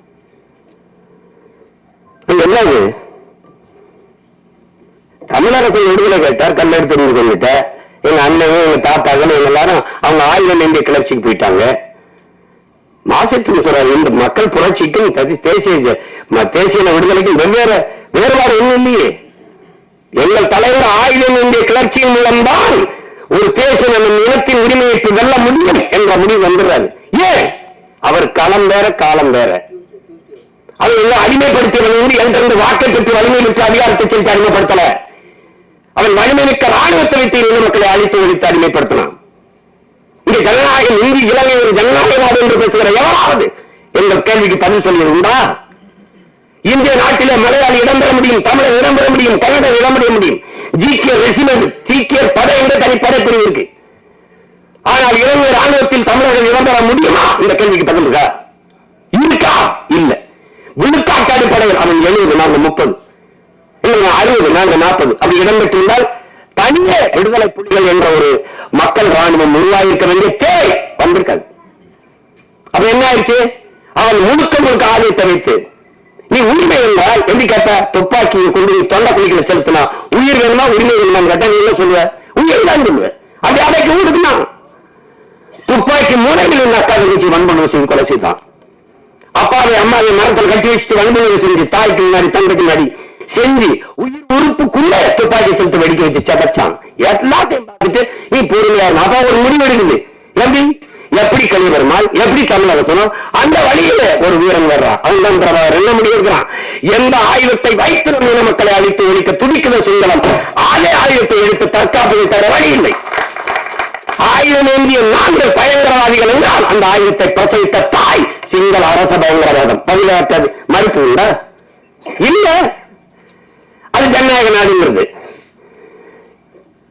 என்னது? தமிழரசு விடுதலை கேட்டார், கல்லெடுத்து கொண்டுட்ட. எங்க அண்ணன் எங்க தாத்தாக்கள் எங்க எல்லாரும் அவங்க ஆயுதம் இந்திய கிளர்ச்சிக்கு போயிட்டாங்க. மாசத்துக்கு சொல்றாரு, இந்த மக்கள் புரட்சிக்கும் தேசிய விடுதலைக்கும் வேறுபாடு ஒன்றும் இல்லையே. எங்கள் தலைவர் ஆயுதம் இந்திய கிளர்ச்சியின் மூலம்தான் ஒரு தேசிய நிலத்தின் உரிமையை வெல்ல முடியும் என்ற முடிவு வந்துடுறாரு. ஏன்? அவர் களம் வேற காலம் வேற. அதை அடிமைப்படுத்தியவன் என்ற வாக்கை பெற்று வலிமை பெற்று அதிகாரத்தை செலுத்தி அடிமைப்படுத்தல. அவன் வலிமை மிக்க ராணுவத்தை வைத்து இன மக்களை அழித்து ஒழித்து அடிமைப்படுத்தினான். இந்த ஜனநாயகம் இந்தி இலங்கை ஒரு ஜனநாயகவாடு என்று பேசுகிற எவராவது எங்கள் கேள்விக்கு பதில் சொல்லியது உண்டா? இந்திய நாட்டிலே மலையாளி இடம்பெற முடியும், தமிழர் இடம்பெற முடியும், கன்னடர் இடம்பெற முடியும். ஜிகேர் ரெஜிமெண்ட், ஜிகேர் படை என்ற தனி படைப்பிரிவு இருக்கு. ஆனால் இளைஞர் ராணுவத்தில் தமிழர்கள் இடம்பெற முடியுமா? இந்த கேள்விக்கு பதில் இருக்கா? இருக்கா? இல்ல. விழுக்காட்டு அடிப்படையில் அவன் 70, நாங்க 30, 60, நாங்க 40 அப்படி இடம்பெற்றிருந்தால் தனியே விடுதலை புலிகள் என்ற ஒரு மக்கள் ராணுவம் உருவாயிருக்க வேண்டிய தேவை வந்திருக்காது. அப்ப என்ன ஆயிடுச்சு? அவன் முழுக்க முழுக்க ஆலயத்தை வைத்து நீ உரிமை என்றால் எப்படி கேட்ட? துப்பாக்கியை கொண்டு தொண்டை குளிக்கல செலுத்தினா உயிர் வேணுமா உரிமை வேணுமான்னு கேட்டா நீ என்ன சொல்லுவ? உயிர் தான் சொல்லுவேன். அப்படி அடைக்க ஊடுக்குனா துப்பாக்கி மூலைகளில் அக்கா தங்கச்சி வன்புணர்வு செய்து கொலை செய்தான். அப்பாவை அம்மாவை மரத்தில் கட்டி வச்சுட்டு வன்புணர்வு செஞ்சு தாய்க்கு முன்னாடி தந்தைக்கு முன்னாடி செஞ்சு உயிர் உறுப்புக்குள்ள துப்பாக்கி செலுத்த வெடிக்க வச்சு சதச்சான். எல்லாத்தையும் பார்த்துட்டு நீ பொறுமையா அப்ப ஒரு முடிவு எடுக்குது. எப்படி கலிபெருமாள், எப்படி தமிழரசனும் அந்த வழியில ஒரு வீரன் வர்றான். அவன் தான் பிரபாகர். என்ன முடிவுகிறான்? எந்த ஆயுதத்தை வைத்து நம்ம மக்களை அழித்து ஒழிக்க துடிக்கிற சிங்களம் அதே ஆயுதத்தை எடுத்து தற்காப்பதை தர வழி இல்லை. ஆயுதம் ஏந்திய 4 பயங்கரவாதிகள் என்றால் அந்த ஆயுதத்தை பிரசவித்த தாய் சிங்கள அரச பயங்கரவாதம். பதிலாட்டது மறுப்பு உண்டா? இல்ல. அது ஜனநாயக நாடுங்கிறது.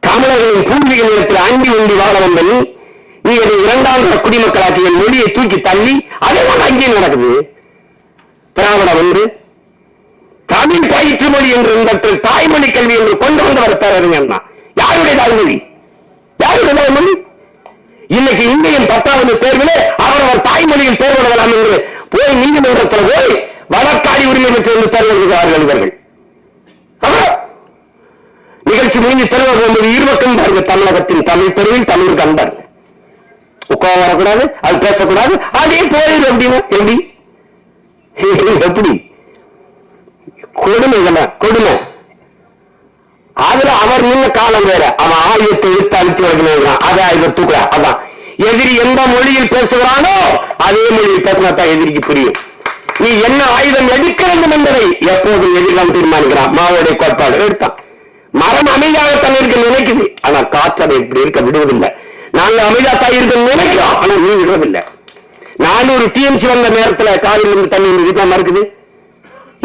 தமிழர்களின் பூர்வீக நிலத்தில் அண்டி உண்டி வாழ வந்த நீ அதை 2ஆம் தர குடிமக்களாக்கிய மொழியை தூக்கி தள்ளி அதேதான் அங்கேயும் நடக்குது. திராவிடம் ஒன்று தமிழ் பயிற்று மொழி என்று இந்த தாய்மொழி கல்வி என்று கொண்டு வந்தவர் பேரறிஞர் தான். யாருடைய தாய்மொழி? யாருடைய தாய்மொழி? இன்னைக்கு இந்தியன் 10வது தேர்விலே அவரவர் தாய்மொழியில் தேர்வு எழுதலாம் என்று போய் நீதிமன்றத்தில் போய் வழக்காடி உரிமை பெற்று வந்து தேர்ந்தெடுக்கிறார்கள் இவர்கள். நிகழ்ச்சி முடிஞ்சு தெருவ போகும்போது இருபக்கம் பாருங்க, தமிழகத்தின் தமிழ் தெருவில் தமிழ் கண்டார். உட்கார வரக்கூடாது, அது பேசக்கூடாது, அதே போயிரு அப்படின்னா எப்படி? எப்படி கொடுமை இதெல்லாம் கொடுமை. அதுல அவர் நின்ன காலம் வேற. அவன் ஆயுதத்தை எடுத்து அழித்து வைக்கிறான். அதை ஆயுதம் தூக்குறா. அதான் எதிரி எந்த மொழியில் பேசுகிறானோ அதே மொழியில் பேசினா தான் எதிரிக்கு புரியும். நீ என்ன ஆயுதம் எடுக்க வேண்டும் என்பதை எப்போதும் எதிர்காலம் தீர்மானிக்கிறான். மாவோடைய கோட்பாடு எடுத்தான். மரம் அமைதியாகத்தான் இருக்க நினைக்குது, ஆனா காற்றை இப்படி இருக்க விடுவதில்லை. நாங்க அமைதியாத்தான் இருக்க நினைக்கிறோம், ஆனா நீ விடுவதில்லை. 400 டிஎம்சி வந்த நேரத்தில் காவிரியில் இருந்து தண்ணி இருக்காம இருக்குது.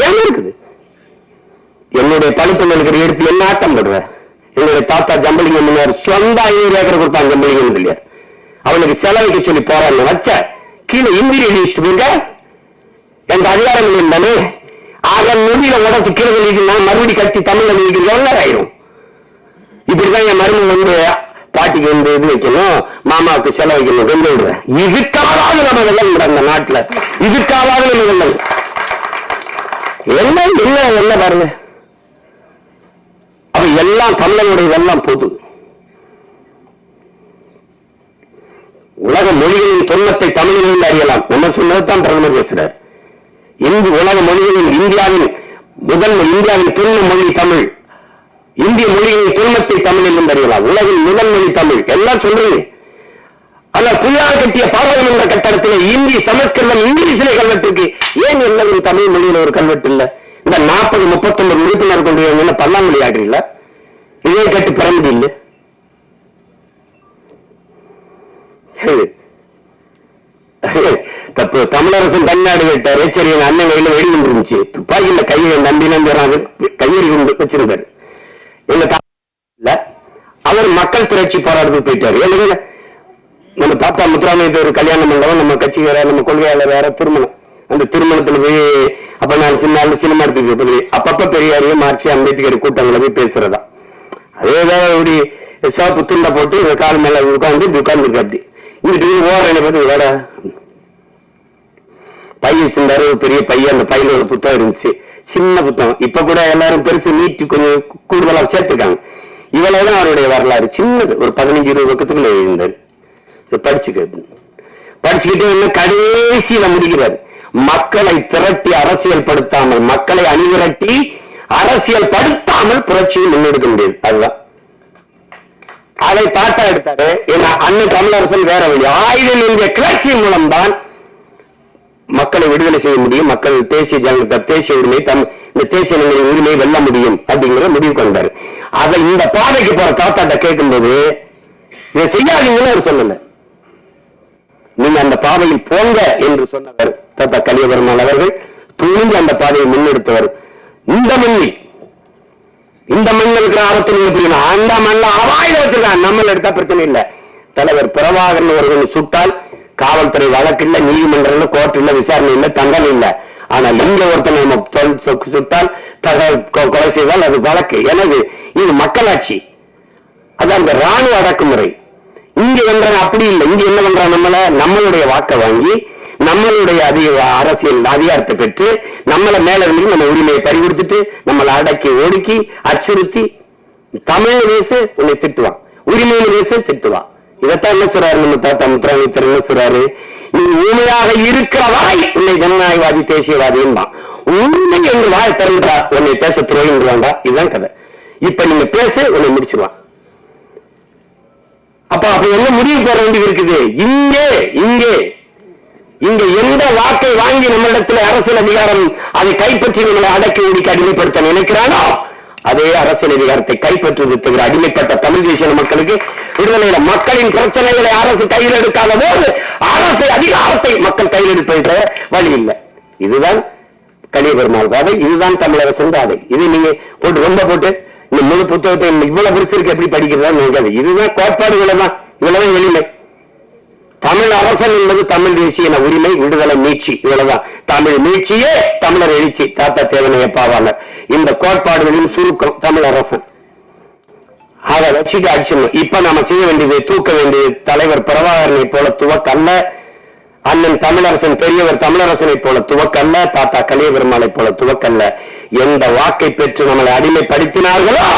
ஏன் இருக்குது? என்னுடைய படிப்பு இருக்கிற எடுத்து என்ன ஆட்டம் போடுவ? என்னுடைய தாத்தா ஜம்பலிங்கம் முன்னார் சொந்த 500 ஏக்கர் கொடுத்தான் ஜம்பலிங்கம் இல்லையா? அவனுக்கு செலவைக்கு சொல்லி போறான்னு வச்ச கீழே இந்திரி எழுதிட்டு போயிருக்க. எந்த அதிகாரம் இருந்தானே அதன் நொடியில உடச்சு கீழே எழுதினா மறுபடி கட்டி தமிழ் எழுதிக்கிறது எவ்வளவு ஆயிரும். இப்படிதான் என் மருமகன் வந்து பாட்டிக்கு வந்து இது வைக்கணும், மாமாவுக்கு செலவு வைக்கணும் கொண்டு விடுவேன். இதுக்காவது நம்ம வெள்ளம் அந்த நாட்டுல, இதுக்காவது நம்ம வெள்ளம் என்ன என்ன என்ன பாருங்க. அப்ப எல்லாம் தமிழனுடைய வெள்ளம் பொது. உலக மொழிகளின் தொன்மத்தை தமிழிலிருந்து அறியலாம். நம்ம சொன்னதுதான் பிரதமர் பேசுறார். உலக மொழிகளில் இந்தியாவின் தொன்ம மொழி தமிழ். இந்திய மொழிகளின் தொன்மத்தை தமிழில் அறியலாம். உலகின் முதல் மொழி தமிழ். எல்லாம் சொல்றீங்க. ஆனால் புதிதாக கட்டிய பாராளுமன்ற கட்டடத்தில் இந்தி, சமஸ்கிருதம், இங்கிலீஷிலே கல்வெட்டு இருக்கு. ஏன் எல்லாரும் தமிழ் மொழியில் ஒரு கல்வெட்டு இல்ல? இந்த 40-39 உறுப்பினர் கொண்டு பல்லாமொழி ஆடுறீங்களா? இதே கேட்டு பெற முடியல. தப்பு. தமிழரசன் தமிழ்நாடு கேட்டாரு. சரி, என் அண்ணன் கையில வெடி கொண்டு இருந்துச்சு. துப்பாக்கியில கையை நம்பி கையெறி கொண்டு வச்சிருந்தாரு. அவர் மக்கள் திரட்சி போராட்டத்துக்கு போயிட்டாரு. நம்ம தாத்தா முத்துராமலிங்க ஒரு கல்யாண மண்டபம், நம்ம கட்சி வேற, நம்ம கொள்கையாளர் வேற, திருமணம். அந்த திருமணத்துல போய் அப்ப நான் சினிமா எடுத்துக்கு அப்பப்ப பெரியாரையும் மார்க்சி அம்பேத்கர் கூட்டங்களை போய் பேசுறதா. அதேதான் இப்படி சோப்பு துண்டை போட்டு கால் மேல உட்காந்து உட்கார்ந்துருக்கு. அப்படி இங்கிட்டு ஓடுறேன் பார்த்து வேட பையன் சிந்தாரு, பெரிய பையன். அந்த பையனோட புத்தகம் இருந்துச்சு, சின்ன புத்தகம். இப்ப கூட எல்லாரும் பெருசு நீட்டி கொஞ்சம் கூடுதலா சேர்த்திருக்காங்க. இவ்வளவுதான் அவருடைய வரலாறு. சின்னது, ஒரு 15-20 பக்கத்துக்குள்ள எழுந்தாரு. படிச்சுக்கிட்டே இன்னும் கடைசியில முடிக்கிறார். மக்களை திரட்டி அரசியல் படுத்தாமல், மக்களை அணிதிரட்டி அரசியல் படுத்தாமல் புரட்சியை முன்னெடுக்க முடியாது. அதுதான் அதை தாத்தா எடுத்தாரு. ஏன்னா அண்ணன் தமிழரசன் வேற வழி. ஆயுதம் என்ற கிளர்ச்சியின் மூலம்தான் மக்களை விடுதலை செய்ய முடியும். மக்கள் தேசிய உரிமை, இந்த தேசிய உரிமையை வெல்ல முடியும் அப்படிங்கிற முடிவு கொண்டாரு. அதை இந்த பாதைக்கு போற தாத்தாட்ட கேட்கும் போது இதை செய்யாதீங்கன்னு அவர் சொல்லல. நீங்க அந்த பாதையில் போங்க என்று சொன்னவர் தாத்தா கலியபெருமாள் அவர்கள் துணிஞ்சு அந்த பாதையை முன்னெடுத்தவர். இந்த மண்ணில் இருக்கிற ஆபத்து புரியணும். அந்த மண்ண அவாயில வச்சிருக்காங்க. நம்மள எடுத்தா பிரச்சனை இல்லை. தலைவர் பிரபாகரன் அவர்கள் சுட்டால் காவல்துறை வழக்கு இல்ல, நீதிமன்றம் கோர்ட் இல்ல, விசாரணை இல்ல, தண்டனை இல்ல. ஆனால் இங்க ஒருத்தனை நம்ம சுட்டால் கொலை செய்தால் அது வழக்கு. எனவே இது மக்களாட்சி, அதான் இந்த ராணுவ அடக்குமுறை. இங்க வென்றாங்க அப்படி இல்லை. இங்க என்ன பண்றாங்க? நம்மளுடைய வாக்கை வாங்கி நம்மளுடைய அரசியல் அதிகாரத்தை பெற்று நம்மள மேல இருந்து நம்ம உரிமையை பறிகொடுத்துட்டு நம்மளை அடக்கி ஒடுக்கி அச்சுறுத்தி தமிழ் பேசு உன்னை திட்டுவான், உரிமையில பேசு திட்டுவான். இதைத்தான் என்ன சொல்றாரு நம்ம தாத்தா முத்துராமலிங்கர் என்ன சொல்றாரு? நீ ஊமையாக இருக்கிறவாய் உன்னை ஜனநாயகவாதி தேசியவாதின்பான். உண்மை என்று வாய் திறந்தா உன்னை தேச துறையின்றாண்டா. இதுதான் கதை. இப்ப நீங்க பேசு உன்னை முடிச்சிருவான். அப்ப என்ன முடிவு பெற வேண்டியது இருக்குது? இங்க எந்த வாக்கை வாங்கி நம்மளிடத்தில் அரசியல் அதிகாரம் அதை கைப்பற்றி நம்மளை அடக்கி ஒடுக்கி அடிமைப்படுத்த நினைக்கிறானோ அதே அரசியல் அதிகாரத்தை கைப்பற்றுவதற்கு அடிமைப்பட்ட தமிழ் தேசிய மக்களுக்கு விடுதலையில மக்களின் பிரச்சனைகளை அரசு கையில் எடுக்காத போது அரசு அதிகாரத்தை மக்கள் கையில் எடுப்பது வழி இல்லை. இதுதான் கலியபெருமாள் பாதை, இதுதான் தமிழரசு பாதை. இது நீங்க போட்டு இந்த முழு புத்தகத்தை இவ்வளவு பிடிச்சிருக்கு எப்படி படிக்கிறதா? இதுதான் கோட்பாடுகளை தான். இவ்வளவு எளிமை. தமிழ் அரசன் என்பது தமிழ் தேசிய உரிமை, விடுதலை, மீட்சி. இவ்வளவுதான். தமிழ் மீட்சியே தமிழர் எழுச்சி. தாத்தா தேவனையப்பாவாங்க. இந்த கோட்பாடுகளின் சுருக்கம் தமிழ் அரசன். அதை வச்சுட்டு அடிச்சணும். இப்ப நாம செய்ய வேண்டியது, தூக்க வேண்டியது தலைவர் பிரபாகரனை போல துவக்கல்ல, அண்ணன் தமிழரசன் பெரியவர் தமிழரசனை போல துவக்கல்ல, தாத்தா கலியபெருமாளை போல துவக்கல்ல. எந்த வாக்கை பெற்று நம்மளை அடிமைப்படுத்தினார்களோ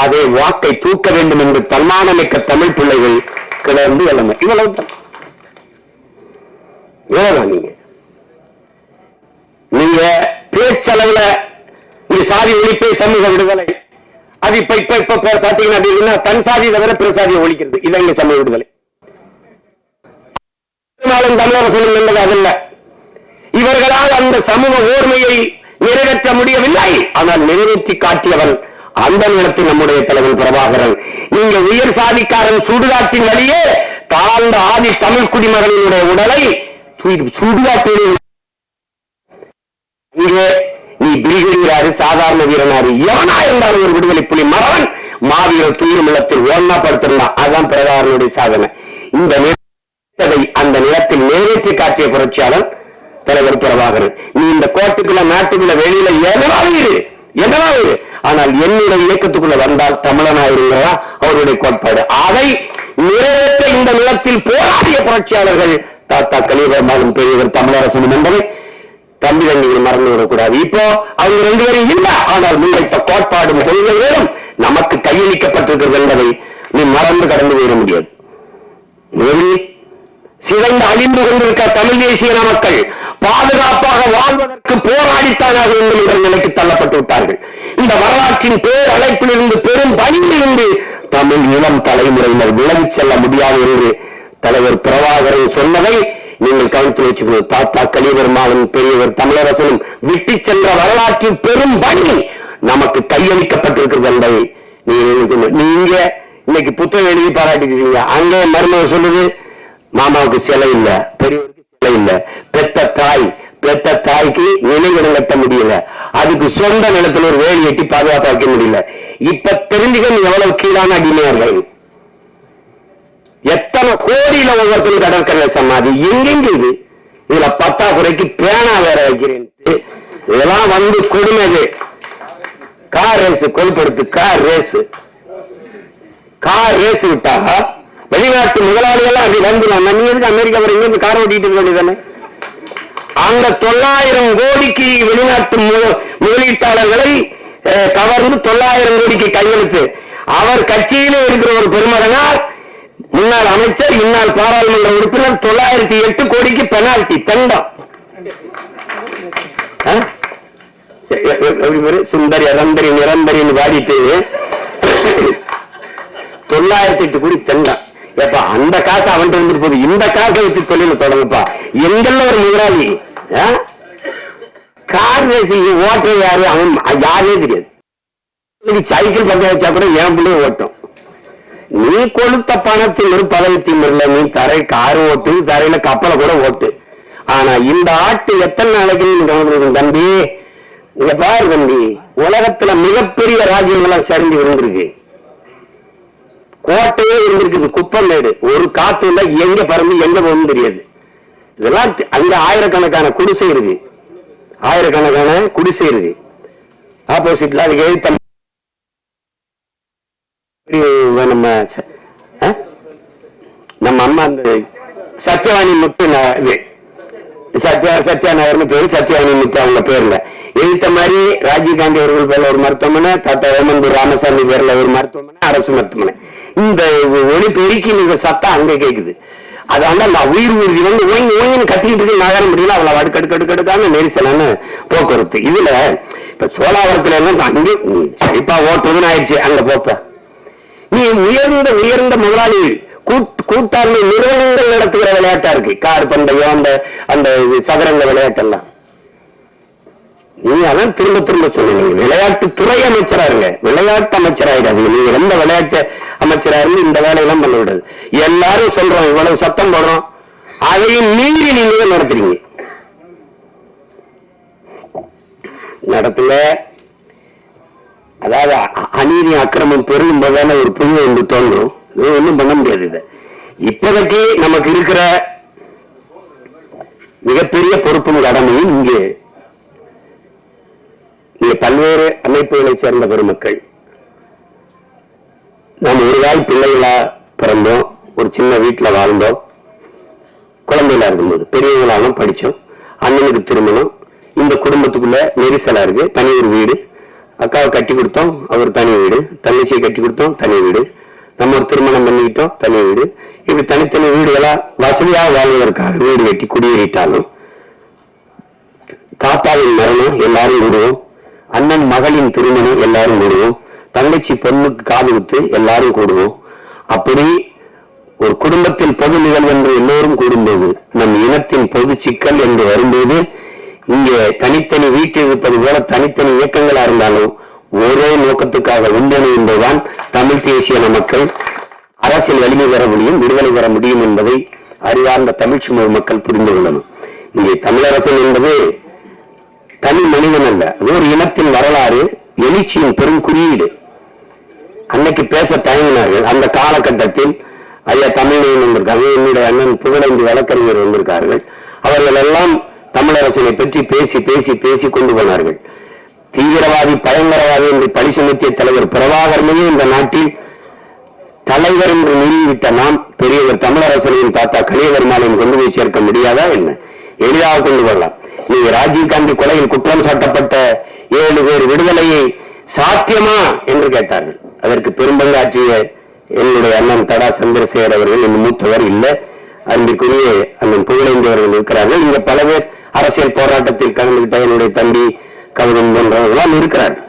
அதே வாக்கை தூக்க வேண்டும் என்று தன்மானமிக்க தமிழ் பிள்ளைகள் கிளர்ந்து எல்லாமே. இவ்வளவுதான். நீங்க பேச்சளவுல சாதி ஒழிப்பை சமூக விடுதலை அது இப்ப பாத்தீங்கன்னா தன் சாதி தவிர பிற சாதியை ஒழிக்கிறது. இதான் இங்க சமூக விடுதலை. தமிழரசன் என்பது அதல்ல. இவர்களால் அந்த சமூக ஓர்மையை நிறைவேற்ற முடியவில்லை. ஆனால் நிறைவேற்றி காட்டியவன் அந்த நேரத்தில் நம்முடைய தலைவர் பிரபாகரன். நீங்க உயர் சாதிக்காரன் சுடுகாட்டின் வழியே தாழ்ந்த ஆதி தமிழ் குடிமகனுடைய உடலை சுடுகாட்டில் இங்கே நீ பிரிகேடியராரு சாதாரண வீரனாரு எவனா இருந்தாலும் ஒரு விடுதலை புலி மறவன் மாவீரர் துயிரும் இல்லத்தில் ஓர்ணப்படுத்திருந்தான். அதுதான் பிரபாகரனுடைய சாதனை. இந்த அந்த நிலத்தில் நிறைவேற்றி காட்டிய புரட்சியாளர் தலைவர் பிரபாகரன். நீ இந்த கோட்டுக்குள்ள நாட்டுக்குள்ள வெளியில எதனாவது ஆனால் என்னுடைய இயக்கத்துக்குள்ள வந்தால் தமிழனாயிருங்கிறதா அவருடைய கோட்பாடு. அதை நிறைவேற்ற இந்த நிலத்தில் போராடிய புரட்சியாளர்கள் தாத்தா கலியபெருமாளும் பெரியவர் தமிழரசனும் என்பதை தம்பி தம்பிகள் மறந்து விடக்கூடாது. இப்போ அவங்க ரெண்டு பேரும் இல்ல, ஆனால் முன்வைத்த கோட்பாடும் கொள்கைகளும் நமக்கு கையளிக்கப்பட்டிருக்கிறது என்பதை நீ மறந்து கடந்து போயிட முடியாது. சிறந்து அழிந்து கொண்டிருக்க தமிழ் தேசிய மக்கள் பாதுகாப்பாக வாழ்வதற்கு போராடித்தாக வேண்டும் என்ற நிலைக்கு தள்ளப்பட்டு விட்டார்கள். இந்த வரலாற்றின் பேர் அழைப்பிலிருந்து பெரும் பணியிலிருந்து தமிழ் இளம் தலைமுறையினர் விலகிச் செல்ல முடியாது என்று தலைவர் பிரபாகரன் சொன்னதை நீங்கள் கவனத்தில் வச்சுக்கணும். தாத்தா கலியபெருமாளும் பெரியவர் தமிழரசனும் விட்டு சென்ற வரலாற்றின் பெரும் பணி நமக்கு கையளிக்கப்பட்டிருக்கிறது என்பதை நீங்க இன்னைக்கு புத்தகம் எழுதி பாராட்டிருக்கீங்க. அங்கே மருமக சொல்லுது மாமாவுக்கு சிலை இல்ல, பெரியவருக்கு சிலை இல்ல, பெத்த தாய்க்கு நினைவிடம் கட்ட முடியல, அதுக்கு சொந்த நிலத்தில் ஒரு வேலி எட்டி பாதுகாப்பு வைக்க முடியல. இப்ப தெரிஞ்சுக்கணும் எவ்வளவு கீழான அடிமையார்கள். எத்தனை கோடியில ஒவ்வொருத்தரும் கடற்கரை சமாதி எங்கெங்க இது. இதுல பத்தாக்குறைக்கு பேனா வேற வைக்கிறேன். இதெல்லாம் வந்து கொடுமைது. கார் ரேஸ் கொழுப்படுத்து கார் ரேஸ் விட்டா வெளிநாட்டு முதலாளிகள் அப்படி வந்துடும். நீங்க எதுக்கு அமெரிக்கா வர இங்க கார் ஓட்டிட்டு இருக்க வேண்டியதானே? அங்க 900 கோடிக்கு வெளிநாட்டு முதலீட்டாளர்களை கவர்ந்து 900 கோடிக்கு கையெழுத்து. அவர் கட்சியிலே இருக்கிற ஒரு பெருமகனார் முன்னாள் அமைச்சர் இந்நாள் பாராளுமன்ற உறுப்பினர் 908 கோடிக்கு பெனால்டி தண்டம். சுந்தரி அரந்தரி நிரந்தரின்னு வாடிட்டு 908 கோடி தண்டம். ஏப்பா அந்த காசு அவன் வந்துட்டு போகுது, இந்த காசை வச்சு தொழில தொடங்குப்பா. எங்கெல்லாம் ஒரு முதலாளி கார் ரேசிங் ஓட்டுற யாரு அவன் யாரே தெரியாது. சைக்கிள் பத்த வச்சா கூட என் பிள்ளைய ஓட்டும். நீ கொளுத்த பணத்தில் ஒரு பதவி திமிரல. நீ கார் ஓட்டு, தரையில கப்பலை கூட ஓட்டு. ஆனா இந்த ஆட்டு எத்தனை நாளைக்கு தம்பி, இங்க பாரு தம்பி, உலகத்துல மிகப்பெரிய ராஜ்யங்கள்லாம் சரிஞ்சு இருந்திருக்கு, கோட்டையே இருந்திருக்கு, குப்பமேடு, ஒரு காத்து இல்ல, எங்க பறந்து எங்க போகணும் தெரியாது. இதெல்லாம் அங்க ஆயிரக்கணக்கான குடிசை இருக்கு, ஆயிரக்கணக்கான குடிசை இருக்கு. ஆப்போசிட்ல அதுக்கு எழுத்த நம்ம அம்மா அந்த சத்யவாணி முத்து, சத்யா நகர்னு பேரு, சத்யவாணி முத்து அவங்க பேர்ல எழுத்த மாதிரி ராஜீவ்காந்தி அவர்கள் பேர்ல ஒரு மருத்துவமனை, தாத்தா ஓமந்தூர் ராமசாமி பேர்ல ஒரு மருத்துவமனை, அரசு மருத்துவமனை. இந்த ஒளி பெருக்கி நீங்க சத்தம் அங்க கேக்குது. அதனால உயிர் ஊர்தி வந்து ஓங்கி ஓங்கின்னு கத்திக்கிட்டு இருக்கு, நகர முடியல, அவ்வளவு அடுக்கடுக்கடுக்கான நெரிசலான போக்குவரத்து. இதுல இப்ப சோழாவரத்துல எல்லாம் அங்கே சரிப்பா ஓட்டுறதுன்னு ஆயிடுச்சு, அங்க போப்ப நீ உயர்ந்த உயர்ந்த முதலாளிகள் கூட்டாண்மை நிறுவனங்கள் நடத்துகிற விளையாட்டா இருக்கு, கார் பந்தயம், அந்த அந்த சதுரங்க விளையாட்டெல்லாம். நீங்க அதான் திரும்ப திரும்ப சொல்லுங்க, விளையாட்டு துறை அமைச்சரா இருங்க, விளையாட்டு அமைச்சராயிடாது. நீங்க எந்த விளையாட்டு அமைச்சரா இருந்து இந்த வேலையெல்லாம் பண்ண விடாது. எல்லாரும் சொல்றோம், இவ்வளவு சத்தம் போடுறோம், அதையும் மீறி நீங்க நடத்துறீங்க. நடத்துல அதாவது அநீதி அக்கிரமம் பெருகும் போதான ஒரு புது ஒன்று தோன்றும். இது ஒன்றும் பண்ண முடியாது. இதை இப்போதைக்கு நமக்கு இருக்கிற மிகப்பெரிய பொறுப்பும் கடமையும் இங்கே பல்வேறு அமைப்புகளை சேர்ந்த பெருமக்கள், நாம் ஒரு கால் பிள்ளைகளா பிறந்தோம், ஒரு சின்ன வீட்டுல வாழ்ந்தோம், குழந்தைகளா இருக்கும்போது பெரியவங்களாலும் படிச்சோம், அண்ணனுக்கு திருமணம், இந்த குடும்பத்துக்குள்ள நெரிசலா இருக்கு, தனி ஒரு வீடு, அக்காவை கட்டி கொடுத்தோம், அவர் தனி வீடு, தங்கச்சியை கட்டி கொடுத்தோம், தனி வீடு, நம்ம ஒரு திருமணம் பண்ணிக்கிட்டோம், தனி வீடு, இப்படி தனித்தனி வீடுகளா வசதியாக வாழ்வதற்காக வீடு கட்டி குடியேறிட்டாலும் தாத்தாவின் மரணம் எல்லாரும் கூடுவோம், அண்ணன் மகளின் திருமணம் எல்லாரும் கூடுவோம், தங்கச்சி பொண்ணுக்கு காது குத்து எல்லாரும் கூடுவோம். அப்படி ஒரு குடும்பத்தில் பொது நிகழ்வு என்று எல்லோரும் கூடும்போது, நம் இனத்தின் பொது சிக்கல் என்று வரும்போது, இங்கே தனித்தனி வீட்டில் இருப்பது போல தனித்தனி இயக்கங்களா இருந்தாலும் ஒரே நோக்கத்துக்காக ஒன்றிணைந்துதான் தமிழ் தேசிய மக்கள் அரசியல் வலிமை பெற முடியும், விடுதலை பெற முடியும் என்பதை அறிவார்ந்த தமிழ் சமூக மக்கள் புரிந்து கொள்ளணும். இங்கே தமிழரசன் என்பது தனி மனிதன் அல்ல, அது ஒரு இனத்தின் வரலாறு, எழுச்சியின் பெரும் குறியீடு. அன்னைக்கு பேச தயங்கினார்கள். அந்த காலகட்டத்தில் ஐயா தமிழன் வந்திருக்காங்க, என்னுடைய அண்ணன் புகழேந்தி வழக்கறிஞர் வந்திருக்கார்கள். அவர்கள் எல்லாம் தமிழரசனை பற்றி பேசி பேசி பேசி கொண்டு போனார்கள். தீவிரவாதி பயங்கரவாதி என்று பழி சுமத்திய தலைவர் பிரபாகரனையே இந்த நாட்டில் தலைவர் என்று நிறுவிவிட்ட நாம் பெரியவர் தமிழரசனையும் தாத்தா கலியபெருமாளையும் கொண்டு போய் சேர்க்க முடியாதா என்ன? எளிதாக கொண்டு வரலாம். நீங்க ராஜீவ்காந்தி கொலையில் குற்றம் சாட்டப்பட்ட 7 பேர் விடுதலையை சாத்தியமா என்று கேட்டார்கள். அதற்கு பெரும்பங்காற்றிய என்னுடைய அண்ணன் தடா சந்திரசேகர் அவர்கள், இந்த மூத்தவர் இல்லை, அன்றைக்குரிய அண்ணன் புகழேந்தியவர்கள் இருக்கிறார்கள். இங்க பல பேர் அரசியல் போராட்டத்தில் கலந்துகிட்ட என்னுடைய தம்பி கவிதன் போன்றவர்களாம் இருக்கிறார்கள்.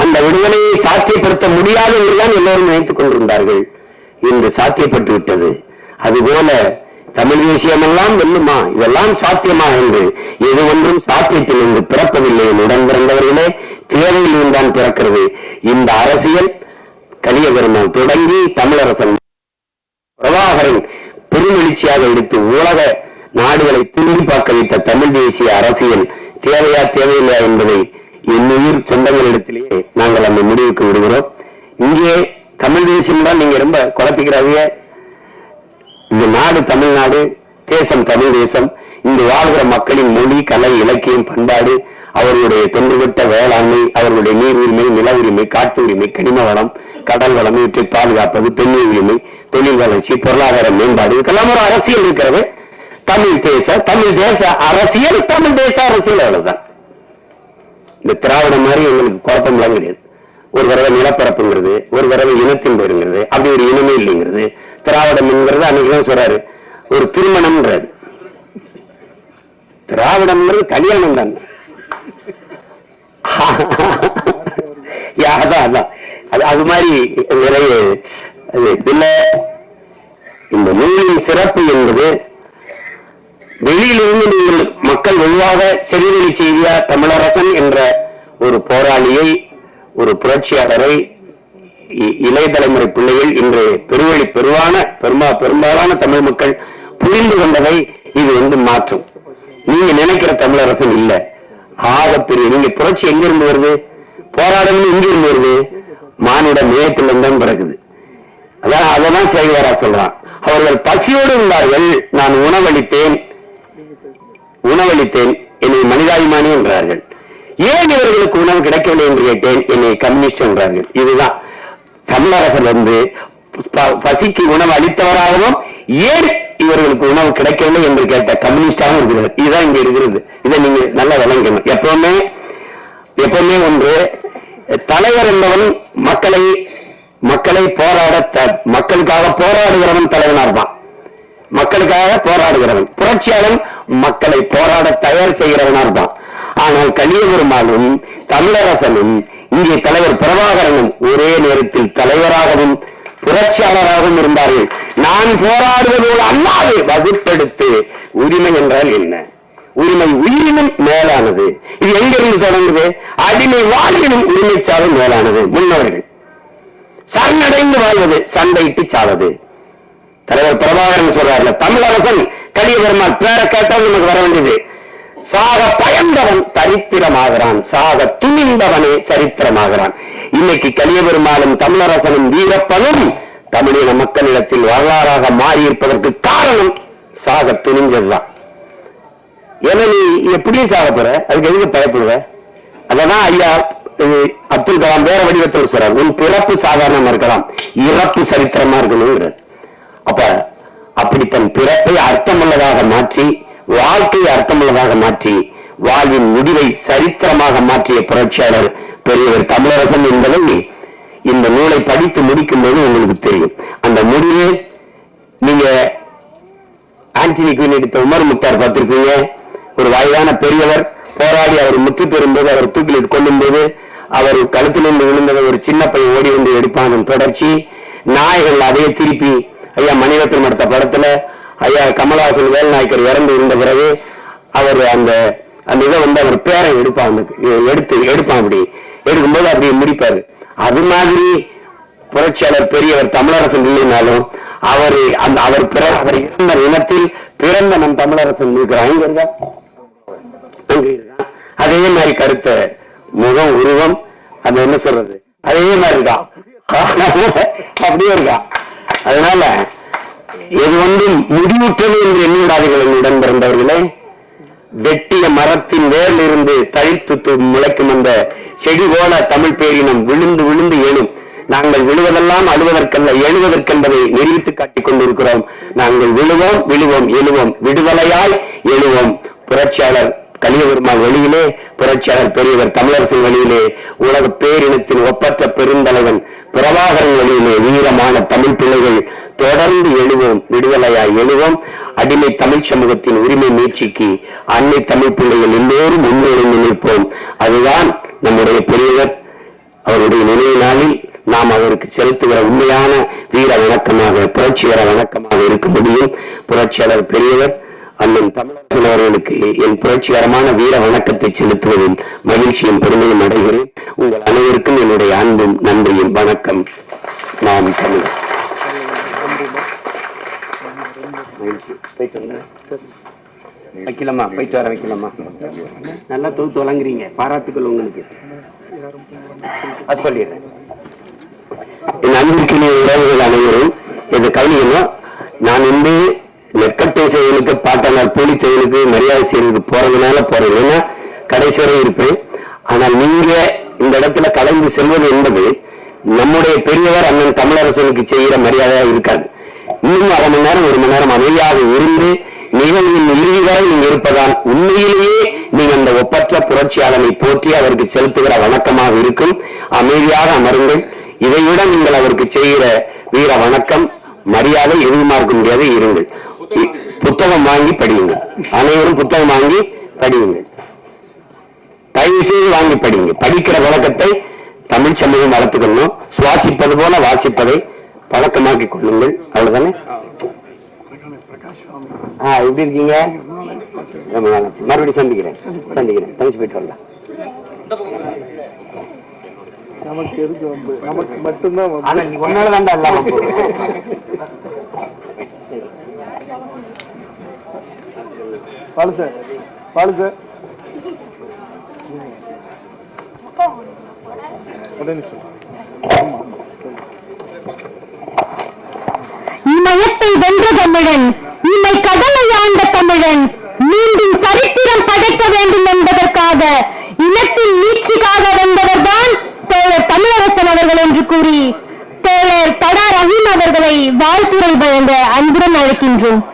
அந்த விடுதலையை சாத்தியப்படுத்த முடியாது என்றுதான் எல்லோரும் நினைத்துக் கொண்டிருந்தார்கள். இன்று சாத்தியப்பட்டு விட்டது. அதுபோல தமிழ் தேசியமெல்லாம் வெல்லுமா, இதெல்லாம் சாத்தியமா என்று எது ஒன்றும் சாத்தியத்தில் இன்று பிறப்பதில்லை. உடன் பிறந்தவர்களே தேவையில் தான் பிறக்கிறது. இந்த அரசியல் கலியபெருமாள் தொடங்கி தமிழரசன் பிரபாகரன் பெருமெழுச்சியாக எடுத்து உலக நாடுகளை திரும்பி பார்க்க வைத்த தமிழ் தேசிய அரசியல் தேவையா தேவையில்லையா என்பதை என்னுயிர் சொந்தங்களிடத்திலேயே நாங்கள் அந்த முடிவுக்கு விடுகிறோம். இங்கே தமிழ் தேசியம் தான் நீங்க ரொம்ப குழப்பிக்கிறாங்க. இந்த நாடு தமிழ்நாடு, தேசம் தமிழ் தேசம். இங்கு வாழ்கிற மக்களின் மொழி, கலை, இலக்கியம், பண்பாடு, அவர்களுடைய தொன்றுவிட்ட வேளாண்மை, அவர்களுடைய நீர் உரிமை, நில உரிமை, காட்டு உரிமை, கனிம வளம், கடல் வளம், இவற்றை பாதுகாப்பது, பெண்ணை உரிமை, தொழில் வளர்ச்சி, பொருளாதார மேம்பாடு, இதுக்கெல்லாம் ஒரு அரசியல் இருக்கிறது. தமிழ் தேச அரசியல், தமிழ் தேச அரசியல், அவ்வளவுதான். இந்த திராவிட மாதிரி எங்களுக்கு குழப்பம்லாம் கிடையாது. ஒரு தடவை நிலப்பரப்புங்கிறது, ஒரு தடவை இனத்தின் பேருங்கிறது, அப்படி ஒரு இனமே இல்லைங்கிறது. திராவிடம் என்கிறது அன்னைக்குதான் சொல்றாரு, ஒரு திருமணம்ன்றாரு. திராவிடம்ங்கிறது கல்யாணம் தான். அது மாதிரி நிறைய இதுல இந்த நூலின் சிறப்பு என்பது வெளியிலிருந்து நீங்கள் மக்கள் வெகுவாக செவிவெளி செய்தியா தமிழரசன் என்ற ஒரு போராளியை, ஒரு புரட்சியாளரை இளைய தலைமுறை பிள்ளைகள் இன்று பெரும்பாலான தமிழ் மக்கள் புரிந்து கொண்டதை இது மாற்றம். நீங்க நினைக்கிற தமிழரசன் இல்ல, ஆகப்பெரிய நீங்க புரட்சி எங்க இருந்து வருது, போராடணும் எங்க இருந்து வருது, மானுட நேயத்திலிருந்து தான் பிறகுது. அதான் அததான் செய்வாரா சொல்றான். அவர்கள் பசியோடு இருந்தார்கள், நான் உணவளித்தேன் என்னை மனிதாபிமானி என்றார்கள். ஏன் இவர்களுக்கு உணவு கிடைக்கவில்லை என்று கேட்டேன், என்னை கம்யூனிஸ்ட் என்றார்கள். இதுதான் தமிழரசன் பசிக்கு உணவு அளித்தவராகவும் ஏன் இவர்களுக்கு உணவு கிடைக்கவில்லை என்று கேட்ட கம்யூனிஸ்டாகவும் இருக்கிறது. இதுதான் இங்க இருக்கிறது. இதை நீங்க நல்லா விளங்கணும். எப்பவுமே ஒன்று, தலைவர் என்பவன் மக்களை மக்களுக்காக போராடுகிறவன் தலைவனா இருப்பான். மக்களுக்காக போராடுகிறவன். புரட்சியாளன் மக்களை போராட தயார் செய்கிறவனா இருப்பான். ஆனால் கலியபெருமானும் தமிழரசனும் இங்கே தலைவர் பிரபாகரனும் ஒரே நேரத்தில் தலைவராகவும் புரட்சியாளராகவும் இருந்தார்கள். நான் போராடுவதோடு அல்லாது வகுப்பெடுத்து உரிமை என்றால் என்ன? உரிமை உயிரினும் மேலானது. இது எங்கிருந்து தொடங்குது? அடிமை வாழ்வினும் உரிமை சாவை மேலானது. முன்னவர்கள் சரணடைந்து வாழ்வது சண்டையிட்டு சாவது. தலைவர் பிரபாகரன் சொல்றாரு, தமிழரசன் கலியபெருமான் பேர கேட்டால் நமக்கு வர வேண்டியது. சாக பயந்தவன் தரித்திரமாகிறான், சாக துணிந்தவனே சரித்திரமாகிறான். இன்னைக்கு கலியபெருமானும் தமிழரசனும் வீரப்பனும் தமிழின மக்களிடத்தில் வரலாறாக மாறியிருப்பதற்கு காரணம் சாக துணிஞ்சதுதான். ஏன்னா நீ எப்படியும் சாக போற, அதுக்கு எதுக்கு பயப்படுவ? அததான் ஐயா அப்துல் கலாம் வேற வடிவத்தில் சொல்றார், உன் பிறப்பு சாதாரணமா இருக்கலாம், இறப்பு சரித்திரமா இருக்கணும். அப்ப அப்படி தன் பிறப்பை அர்த்தமுள்ளதாக மாற்றி, வாழ்க்கையை அர்த்தமுள்ளதாக மாற்றி, வாழ்வின் முடிவை சரித்திரமாக மாற்றிய புரட்சியாளர் பெரியவர் தமிழரசன் என்பதை இந்த நூலை படித்து முடிக்கும் போது உங்களுக்கு தெரியும். அந்த முடிவு நீங்க ஆண்டனி குயின் எடுத்த உமர் முக்தார் பார்த்திருப்பீங்க. ஒரு வயதான பெரியவர் போராடி அவர் முற்று பெறும்போது, அவர் தூக்கிலிட்டு கொள்ளும் போது அவர் கழுத்திலிருந்து விழுந்ததை ஒரு சின்ன பையன் ஓடி வந்து எடுப்பான். தொடர்ச்சி நாயகன் அதையே திருப்பி ஐயா மணிரத்னம் எடுத்த படத்துல ஐயா கமலஹாசன் வேல்நாயக்கர் இறந்து இருந்த பிறகு அவர் அந்த இதை அவர் பேரை எடுப்பான், அப்படி எடுக்கும்போது அப்படி முடிப்பாரு. அது மாதிரி புரட்சியாளர் பெரியவர் தமிழரசன் இல்லைனாலும் அவர் இறந்த இனத்தில் பிறந்த நம் தமிழரசன் இருக்கிறான். அதே மாதிரி கருத்த முகம் உருவம் அந்த என்ன சொல்றது அதே மாதிரி இருக்கான், அப்படியே இருக்கான். அதனால இது முடிவுற்றது என்று எண்ணிடாதீர்கள் உடன் பிறந்தவர்களே. வெட்டிய மரத்தின் வேரில் இருந்து தழித்து முளைக்கும் அந்த செடி போல தமிழ் பேரினம் விழுந்து விழுந்து எழும். நாங்கள் விழுவதெல்லாம் அழுவதற்கல்ல, எழுவதற்கென்பதை நிரூபித்து காட்டிக் கொண்டிருக்கிறோம். நாங்கள் விழுவோம் எழுவோம், விடுதலையாய் எழுவோம். புரட்சியாளர் கலியபெருமான் வழியிலே, புரட்சியாளர் பெரியவர் தமிழரசன் வழியிலே, உலக பேரினத்தின் ஒப்பற்ற பெருந்தலைவன் பிரபாகரன் வழியிலே வீரமான தமிழ் பிள்ளைகள் தொடர்ந்து எழுவோம், விடுதலையாய் எழுவோம். அடிமை தமிழ் சமூகத்தின் உரிமை மீட்சிக்கு அன்னை தமிழ் பிள்ளைகள் எல்லோரும் முன்னிலைந்து நிற்போம். அதுதான் நம்முடைய பெரியவர். அவருடைய நினைவு நாளில் நாம் அவருக்கு செலுத்துகிற உண்மையான வீர வணக்கமாக, புரட்சிகர வணக்கமாக இருக்க முடியும். புரட்சியாளர் பெரியவர் அண்ணன் தமிழரசன் அவர்களுக்கு என் புரட்சிகரமான வீர வணக்கத்தை செலுத்துவதில் மகிழ்ச்சியும் பெருமையும் அடைகிறேன். உங்கள் அனைவருக்கும் என்னுடைய அன்பும் நன்றியும் வணக்கம். நாம் தமிழர். வைக்கலாமா? போயிட்டு வர வைக்கலாமா? நல்லா தொகுத்து வழங்குறீங்க, பாராட்டுக்கள் உங்களுக்கு. அது சொல்லிடுறேன். என் அன்பிற்கினிய உறவுகள் அனைவரும் இதை கவனிக்கணும். நான் நெற்கட்டை செயலுக்கு, பாட்டனார் போலி செயலுக்கு மரியாதை செய்யறதுக்கு போறதுனால போறேன், ஏன்னா கடைசி வரை இருப்பேன். ஆனால் நீங்க இந்த இடத்துல கலந்து செல்வது என்பது நம்முடைய பெரியவர் அண்ணன் தமிழரசனுக்கு செய்கிற மரியாதையா இருக்காது. இன்னும் அரை மணி நேரம் 1 மணி நேரம் அமைதியாக இருந்து நிகழ்வின் இறுதி வரை நீங்க இருப்பதால் உண்மையிலேயே நீங்க அந்த ஒப்பற்ற புரட்சியாளனை போற்றி அவருக்கு செலுத்துகிற வணக்கமாக இருக்கும். அமைதியாக அமருங்கள். இதைவிட நீங்கள் அவருக்கு செய்கிற வீர வணக்கம், மரியாதை எதுவுமா இருக்க முடியாது. இருங்கள். புத்தகம் வாங்கி படியுங்கள். அனைவரும் புத்தகம் வாங்கி படியுங்கள். தயவு செய்து வாங்கி படிங்க. படிக்கிற வழக்கத்தை தமிழ் சமூகம் வளர்த்துக்கணும். சுவாசிப்பது போல வாசிப்பதை பழக்கமாக்கி கொள்ளுங்கள். அவ்வளவுதானே? எப்படி இருக்கீங்க? மறுபடியும் சந்திக்கிறேன். தனிச்சு போயிட்டு வரலாம். நமக்கு மட்டும்தான் ஒன்னால தாண்டா எல்லாம் பாலு சார் உடனே சார் இமயத்தை வென்ற தமிழன், இமை கடலை ஆண்ட தமிழன், மீண்டும் சரித்திரம் படைக்க வேண்டும் என்பதற்காக இனத்தின் நீட்சிக்காக வந்தவர்தான் தோழர் தமிழரசன் அவர்கள் என்று கூறி தோழர் தடா ரஹீம் அவர்களை வாழ்த்துரை வழங்க அன்புடன் அழைக்கின்றோம்.